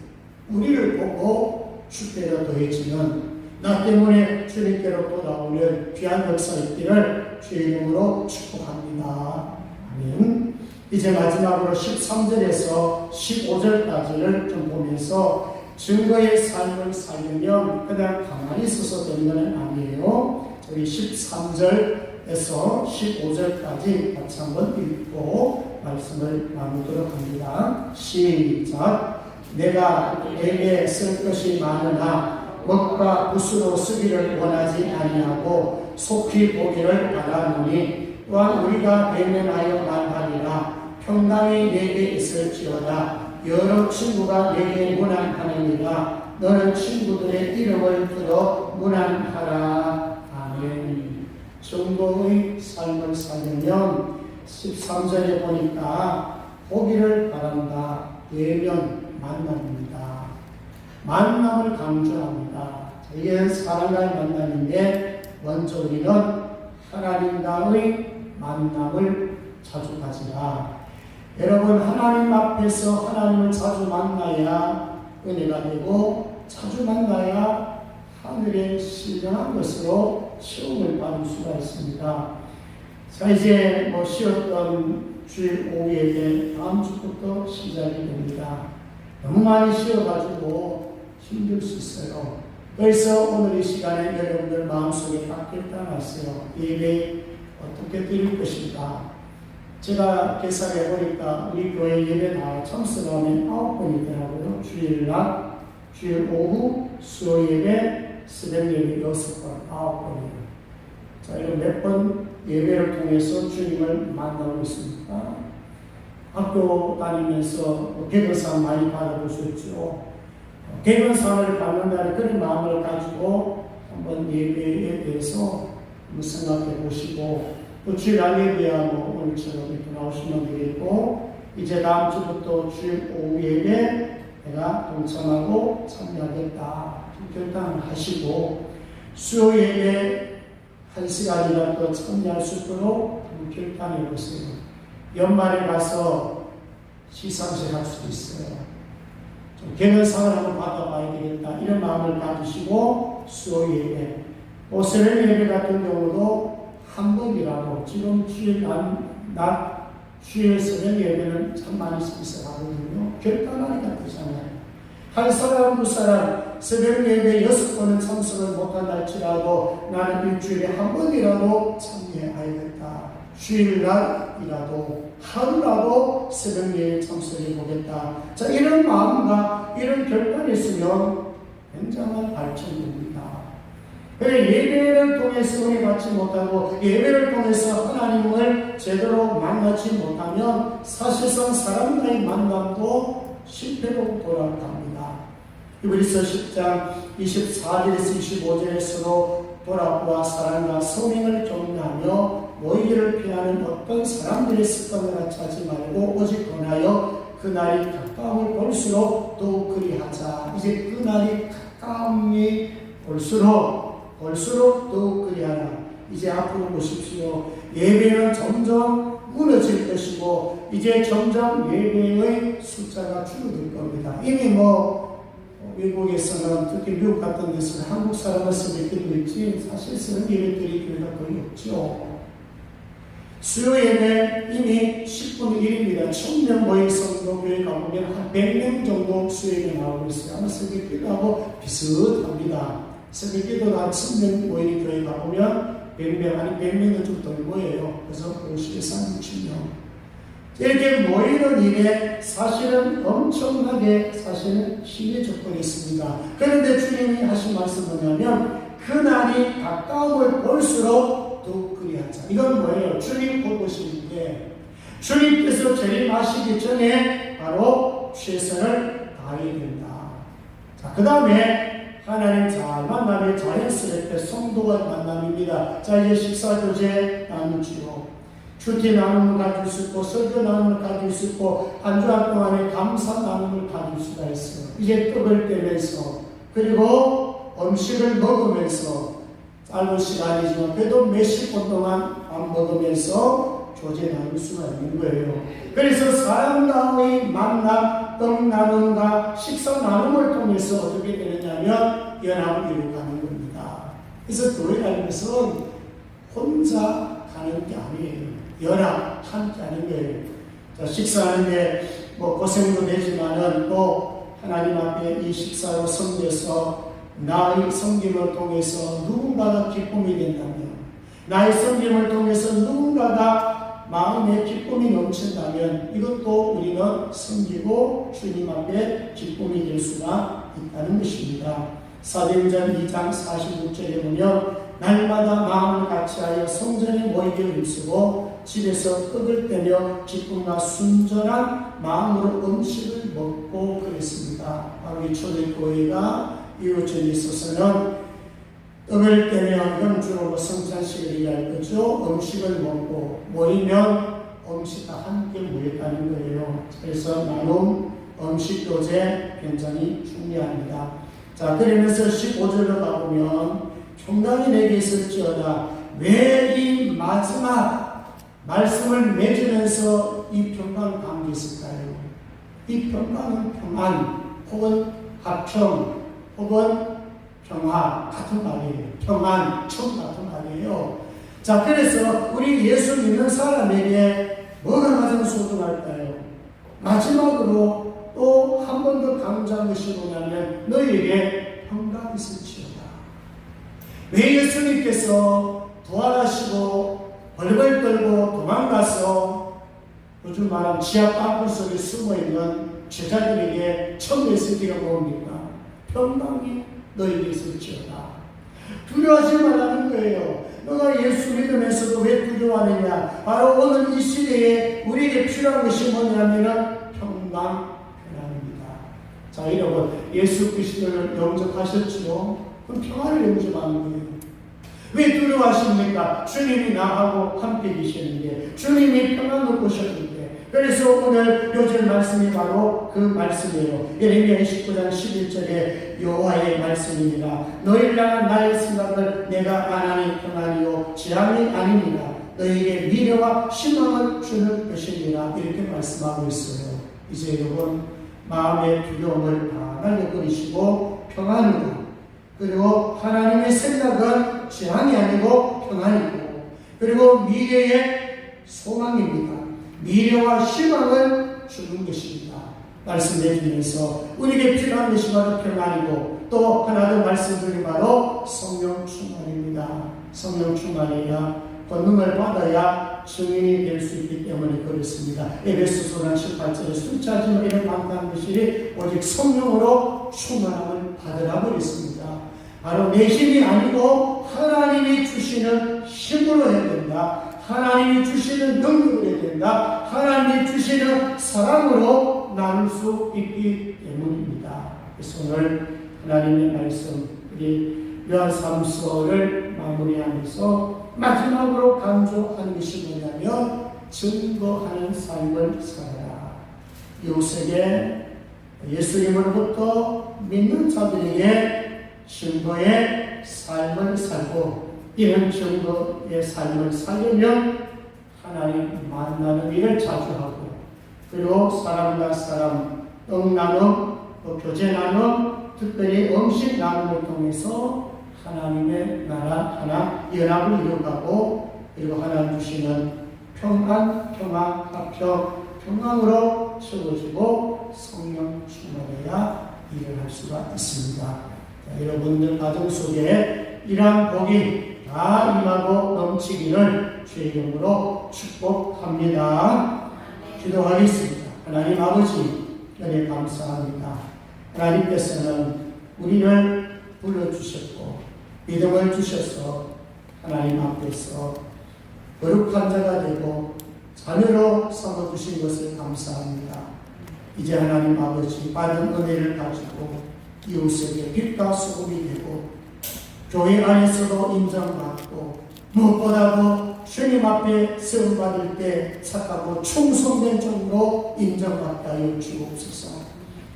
우리를 보고 주께로 더해지는 나 때문에 주님께로 돌아오는 귀한 역사 있기를 주의 이름으로 축복합니다. 아멘. 이제 마지막으로 13절에서 15절까지를 좀 보면서 증거의 삶을 살려면 그냥 가만히 있어서 되는 건 아니에요. 저희 13절에서 15절까지 같이 한번 읽고 말씀을 나누도록 합니다. 시작. 내가 내게 쓸 것이 많으나 먹과 붓으로 쓰기를 원하지 아니하고 속히 보기를 바라노니 또한 우리가 대면하여 말하리라. 평강이 내게 있을지어다. 여러 친구가 내게 문안하느니라. 너는 친구들의 이름을 들어 문안하라. 아멘. 정도의 삶을 살려면 13절에 보니까 보기를 바란다. 대면 만남입니다. 만남을 강조합니다. 이게 사람과의 만남인데 먼저 우리는 하나님과의 만남을 자주 가지라. 여러분, 하나님 앞에서 하나님을 자주 만나야 은혜가 되고 자주 만나야 하늘의 신령한 것으로 시험을 받을 수가 있습니다. 자, 이제 쉬었던 주일 오후 예배 다음 주부터 시작이 됩니다. 너무 많이 쉬어가지고 힘들 수 있어요. 그래서 오늘 이 시간에 여러분들 마음속에 딱 결단하세요. 예배 어떻게 드릴 것인가. 제가 계산해 보니까 우리 교회 예배 다 참석하면 9번이더라고요. 주일날, 주일 오후, 수요 예배, 새벽 예배 6번, 9번이에요. 자, 이런 몇 번 예배를 통해서 주님을 만나고 있습니다. 학교 다니면서 개근상 많이 받아보셨죠. 개근상을 받는다는 그런 마음을 가지고 한번 예배에 대해서 한번 생각해 보시고, 또 주일 예배야 오늘처럼 이렇게 나오시면 되겠고, 이제 다음 주부터 주일 오후 예배 내가 동참하고 참여하겠다 결단을 하시고, 수요 예배 1시간이라도 참여할 수 있도록 결단해 보세요. 연말에 가서 시상식 할 수도 있어요. 좀 개근상을 한번 받아봐야 되겠다 이런 마음을 가지시고 수요 예배, 새벽 예배 같은 경우도 한 번이라도 지금 주일 낮 주일 새벽 예배는 참 많이 있어가거든요. 결단하기가 되잖아요. 한 사람 두 사람 새벽 예배 6번은 참석을 못한다 할지라도 나는 일주일에 한 번이라도 참여해야겠다. 주일날이라도 하루라도 새벽 예배 참석해 보겠다. 자, 이런 마음과 이런 결단이 있으면 굉장한 발전입니다. 그래, 예배를 통해서 우리 받지 못하고 예배를 통해서 하나님을 제대로 만나지 못하면 사실상 사람과의 만남도 실패로 돌아갑니다. 히브리서 10장 24절에서 25절에서도 돌아보아 사랑과 성행을 경외하며 모이기를 피하는 어떤 사람들의 습관을 하지 말고 오직 권하여 그날이 가까움을 볼수록 더욱 그리하자. 이제 그날이 가까움이 볼수록 더욱 그리하라. 이제 앞으로 보십시오. 예배는 점점 무너질 것이고 이제 점점 예배의 숫자가 줄어들 겁니다. 이미 외국에서는 특히 미국 같은 데서는 한국 사람을 쓰기도 있지 사실상 예배들이 교회가 거의 없죠. 수요 예배 이미 10분의 1입니다. 1000명 모인 성도교회 가보면 한 100명 정도 수요 예배 나오고 있어요. 아마 새벽기도하고 비슷합니다. 새벽기도도 한 1000명 모인 교회 가보면 100명, 아니 100명은 좀 덜 모여요. 그래서 50에서 한 60명. 이렇게 모이는 일에 사실은 엄청나게 힘의 조건이 있습니다. 그런데 주님이 하신 말씀은 뭐냐면 그날이 가까움을 볼수록 더욱 그리하자. 이건 뭐예요? 주님 볼 것인데 주님께서 재림하시기 전에 바로 최선을 다해야 된다. 자, 그 다음에 하나님 잘 만나면 자연스럽게 성도가 만남입니다. 자, 이제 식사 교제 나누지요. 큐티 나눔을 가질 수 있고 설교 나눔을 가질 수 있고 한 주 한 동안에 감사 나눔을 가질 수가 있어요. 이제 떡을 떼면서 그리고 음식을 먹으면서 짧은 시간이지만 그래도 몇십 분 동안 밥 먹으면서 교제 나눌 수가 있는 거예요. 그래서 사람과의 만남, 떡 나눔과 식사 나눔을 통해서 어떻게 되느냐면 연합을 이루어가는 겁니다. 그래서 교회라는 것은 혼자 가는 게 아니에요. 연합, 함께 하는 거예요. 자, 식사하는데 뭐 고생도 되지만은 또 하나님 앞에 이 식사로 섬겨서 나의 섬김을 통해서 누군가가 기쁨이 된다면, 나의 섬김을 통해서 누군가가 마음에 기쁨이 넘친다면 이것도 우리는 섬기고 주님 앞에 기쁨이 될 수가 있다는 것입니다. 사도행전 2장 46절에 보면 날마다 마음을 같이하여 성전에 모이게 힘쓰고 집에서 떡을 떼며 기쁨과 순전한 마음으로 음식을 먹고 그랬습니다. 바로 이 초대교회가 이루어져 있어서는 떡을 떼며 영주로 성찬식을 얘기할 거죠. 음식을 먹고 모이면 음식 다 함께 모였다는 거예요. 그래서 나눔 음식 교제 굉장히 중요합니다. 자, 그러면서 15절로 가보면 평강이 내게 있을지어다. 왜 이 마지막 말씀을 맺으면서 이 평강 담겨 있을까요? 이 평강은 평안 혹은 합평 혹은 평화 같은 말이에요. 평안, 청 같은 말이에요. 자, 그래서 우리 예수 믿는 사람에게 뭐가 가장 소중할까요? 마지막으로 또 한 번 더 강조한 것이 뭐냐면 너희에게 평강이 있을지어다. 왜 예수님께서 부활하시고 벌벌 떨고 도망가서 요즘 말하면 지하 땅굴 속에 숨어있는 제자들에게 청했을 때가 뭡니까? 평강이 너희에게 있을지어다. 두려워하지 말라는 거예요. 너가 예수 믿으면서도 왜 두려워하느냐? 바로 오늘 이 시대에 우리에게 필요한 것이 뭐냐면은 평강, 평안입니다. 자, 여러분, 예수 그리스도를 영접하셨지요? 그럼 평안을 영접하는 거예요. 왜 두려워하십니까? 주님이 나하고 함께 계시는데, 주님이 평안을 보셨는데, 그래서 오늘 요절 말씀이 바로 그 말씀이에요. 예레미야 29장 11절에 여호와의 말씀입니다. 너희를 향한 나의 생각을 내가 안 하니 평안이요 재앙이 아닙니다. 너희에게 미래와 희망을 주는 것입니다. 이렇게 말씀하고 있어요. 이제 여러분 마음의 두려움을 다 날려버리시고 평안으로, 그리고 하나님의 생각은 재앙이 아니고 평안이고, 그리고 미래의 소망입니다. 미래와 희망을 주는 것입니다. 말씀해 주면서 우리에게 필요한 것이 바로 평안이고, 또 하나 더 말씀드린 바로 성령 충만입니다. 성령 충만이야 권능을 받아야 증인이 될 수 있기 때문에 그렇습니다. 에베소서 18절에 숫자지 이런 반대한 것이 오직 성령으로 충만함을 받으라 그랬습니다. 바로 내 힘이 아니고 하나님이 주시는 힘으로 해야 된다. 하나님이 주시는 능력으로 해야 된다. 하나님이 주시는 사랑으로 나눌 수 있기 때문입니다. 그래서 오늘 하나님의 말씀, 우리 요한 3서를 마무리하면서 마지막으로 강조하는 것이 뭐냐면 증거하는 삶을 살아라. 이웃에게, 예수님으로부터 믿는 자들에게 증거의 삶을 살고, 이런 증거의 삶을 살려면 하나님 만나는 일을 자주 하고, 그리고 사람과 사람 떡 나눔, 또 교제 나눔, 특별히 음식 나눔을 통해서 하나님의 나라 하나 연합을 이루어가고, 그리고 하나님 주시는 평안, 평화, 합평, 평강으로 채워지고 성령 충만해야 일을 할 수가 있습니다. 자, 여러분들 가정 속에 이러한 복이 다 임하고 넘치기를 주의 이름으로 축복합니다. 기도하겠습니다. 하나님 아버지, 은혜 감사합니다. 하나님께서는 우리를 불러주셨고 믿음을 주셔서 하나님 앞에서 거룩한 자가 되고 자녀로 삼아주신 것을 감사합니다. 이제 하나님 아버지 받은 은혜를 가지고 이웃에게 빛과 소금이 되고 교회 안에서도 인정받고 무엇보다도 주님 앞에 세움받을 때 착하고 충성된 종으로 인정받게 하여 주옵소서.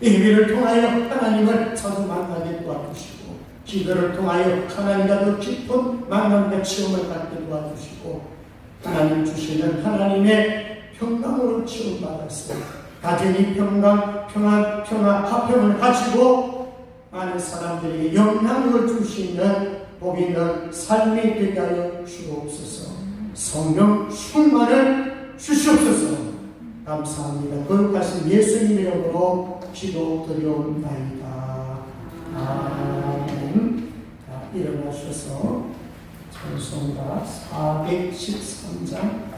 예배를 통하여 하나님을 자주 만나게 도와주시고, 기도를 통하여 하나님과 더 깊은 만남과 체험을 갖게 도와주시고, 하나님 주시는 하나님의 평강으로 체험받았어 가정이 평강, 평안, 평화, 화평을 가지고 많은 사람들에게 영향을 줄 수 있는 복이 있는 삶이 되게 하여 주옵소서. 성령 충만을 주시옵소서. 감사합니다. 거룩하신 예수님 이름으로 기도드려옵나이다. 아멘. 자, 일어나셔서 찬송가 413장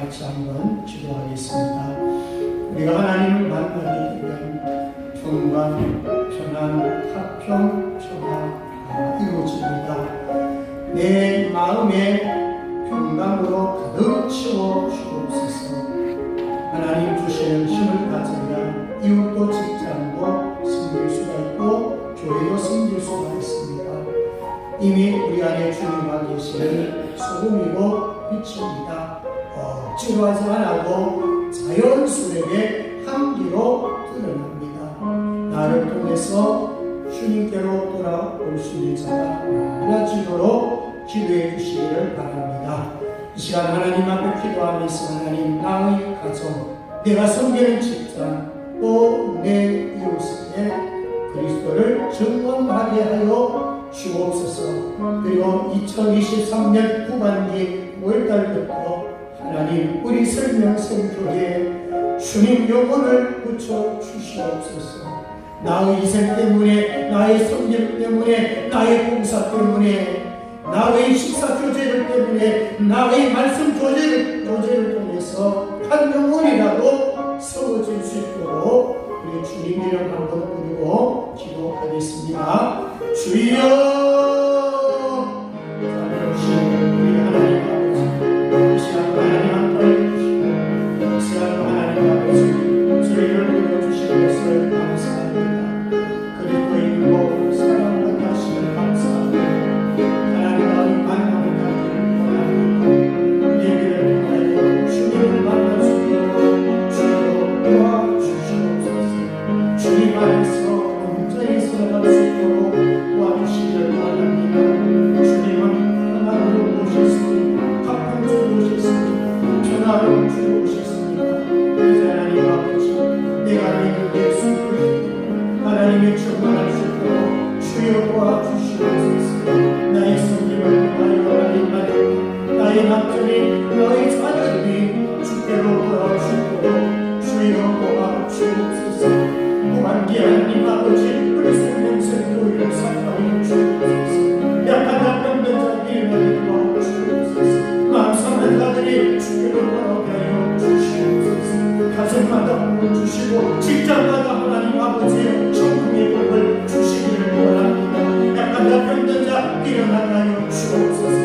같이 한번 기도하겠습니다. 우리가 하나님을 만나게 되면 평강, 편안, 화평, 평화가 이루어집니다. 내 마음에 평강으로 가득 채워 주옵소서. 하나님 주시는 힘을 가지면 이웃도 직장도 섬길 수가 있고 교회도 섬길 수가 있습니다. 이미 우리 안에 주님과 계시는 소금이고 빛입니다. 억지로 않고 자연스럽게 향기로 드러납니다. 나를 통해서 주님께로 돌아올 수 있는 자가 많아지도록 기도해 주시기를 바랍니다. 이 시간 하나님 앞에 기도하면서 하나님 나의 가정, 내가 섬기는 직장, 또 내 이웃에게 그리스도를 증언하게 하여 주옵소서. 그리고 2023년 후반기 5월달부터 하나님 우리 설명성교회에 주님 영혼을 붙여 주시옵소서. 나의 희생 때문에, 나의 섬김 때문에, 나의 봉사 때문에, 나의 식사 교제를 때문에, 나의 말씀 교제를 통해서 한 영혼이라도 세워질 수 있도록 우리 주님 이름 한번 부르고 기도하겠습니다. 주여 자비로우신 우리 하나님 아버지, 이 시간도 하나님 함께 해주시고 이 시간도 하나님 아버지 저희를 불러주신 것을 감사합니다. 그리고 있고 사랑을 하시는 감사합니다. 하나님과의 만남을 갖기를 원합니다. 예배를 통하여 주님을 만날 수 있도록 주여 도와주시옵소서. 주님 안에서 온전히 살아갈 수 있도록 도와주시기를 바랍니다. 주님은 하나님을 오셨습니다. 가쁜 주를 오셨습니다. 평화를 주를 오셨습니다. 이제 하나님 아버지, 내가 믿는 예수 그리스도 하나님의 충만할 수 있도록 주여 도와주시옵소서. 나의 성김을 위하여 하나님 나의 남편이 너의 자녀들이 주께로 돌아올 수 있도록 주여 도와주옵소서. 무한기 하나님 아버지, 우리 생명샘도 역사하여 주옵소서. 약한 남편들 자기를 도와주옵소서. 마음 상한 자들이 주께로 돌아오게 하여 주시옵소서. 가정마다 복을 주시고 직장마다 하나님 아버지의 천국의 복을 주시기를 원합니다. 약한 남편들 자 일어나게 하여 주옵소서.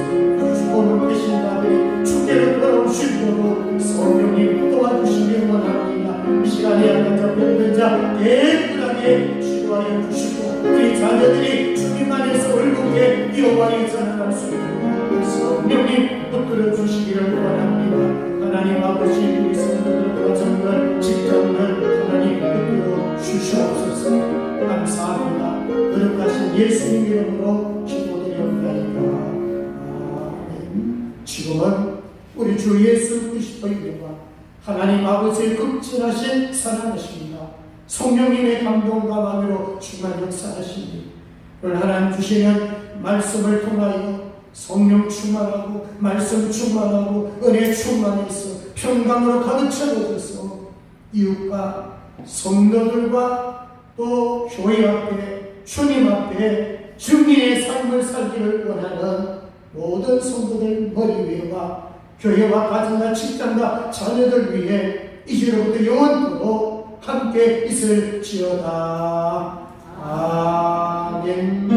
오늘 계신 자들이 주께로 돌아올 수 있도록 성령님 도와주시길 원합니다. 이 시간에 약한 남편들 자 깨끗하게 치료하여 주시고 우리 자녀들이 주님 안에서 올곧게 여호와의 자랑할 수 있도록 성령님 붙들어 주시기를 원합니다. 하나님 아버지, 우리 성도들 가정들 직장들 하나님 붙들어 주시옵소서. 감사합니다. 거룩하신 예수님 이름으로 기도드리옵나이다. 아멘. 지금은 우리 주 예수 그리스도의 이름과 하나님 아버지의 극진하신 사랑하십니다. 성령님의 감동과 마음으로 주만 역사하십니다. 오늘 하나님 주시는 말씀을 통하여 성령 충만하고 말씀 충만하고 은혜 충만해서 평강으로 가득 채워져서 이웃과 성도들과 또 교회 앞에 주님 앞에 증인의 삶을 살기를 원하는 모든 성도들 머리 위에와 교회와 가정과 직장과 자녀들 위해 이제로부터 영원토록 함께 있을지어다. 아멘.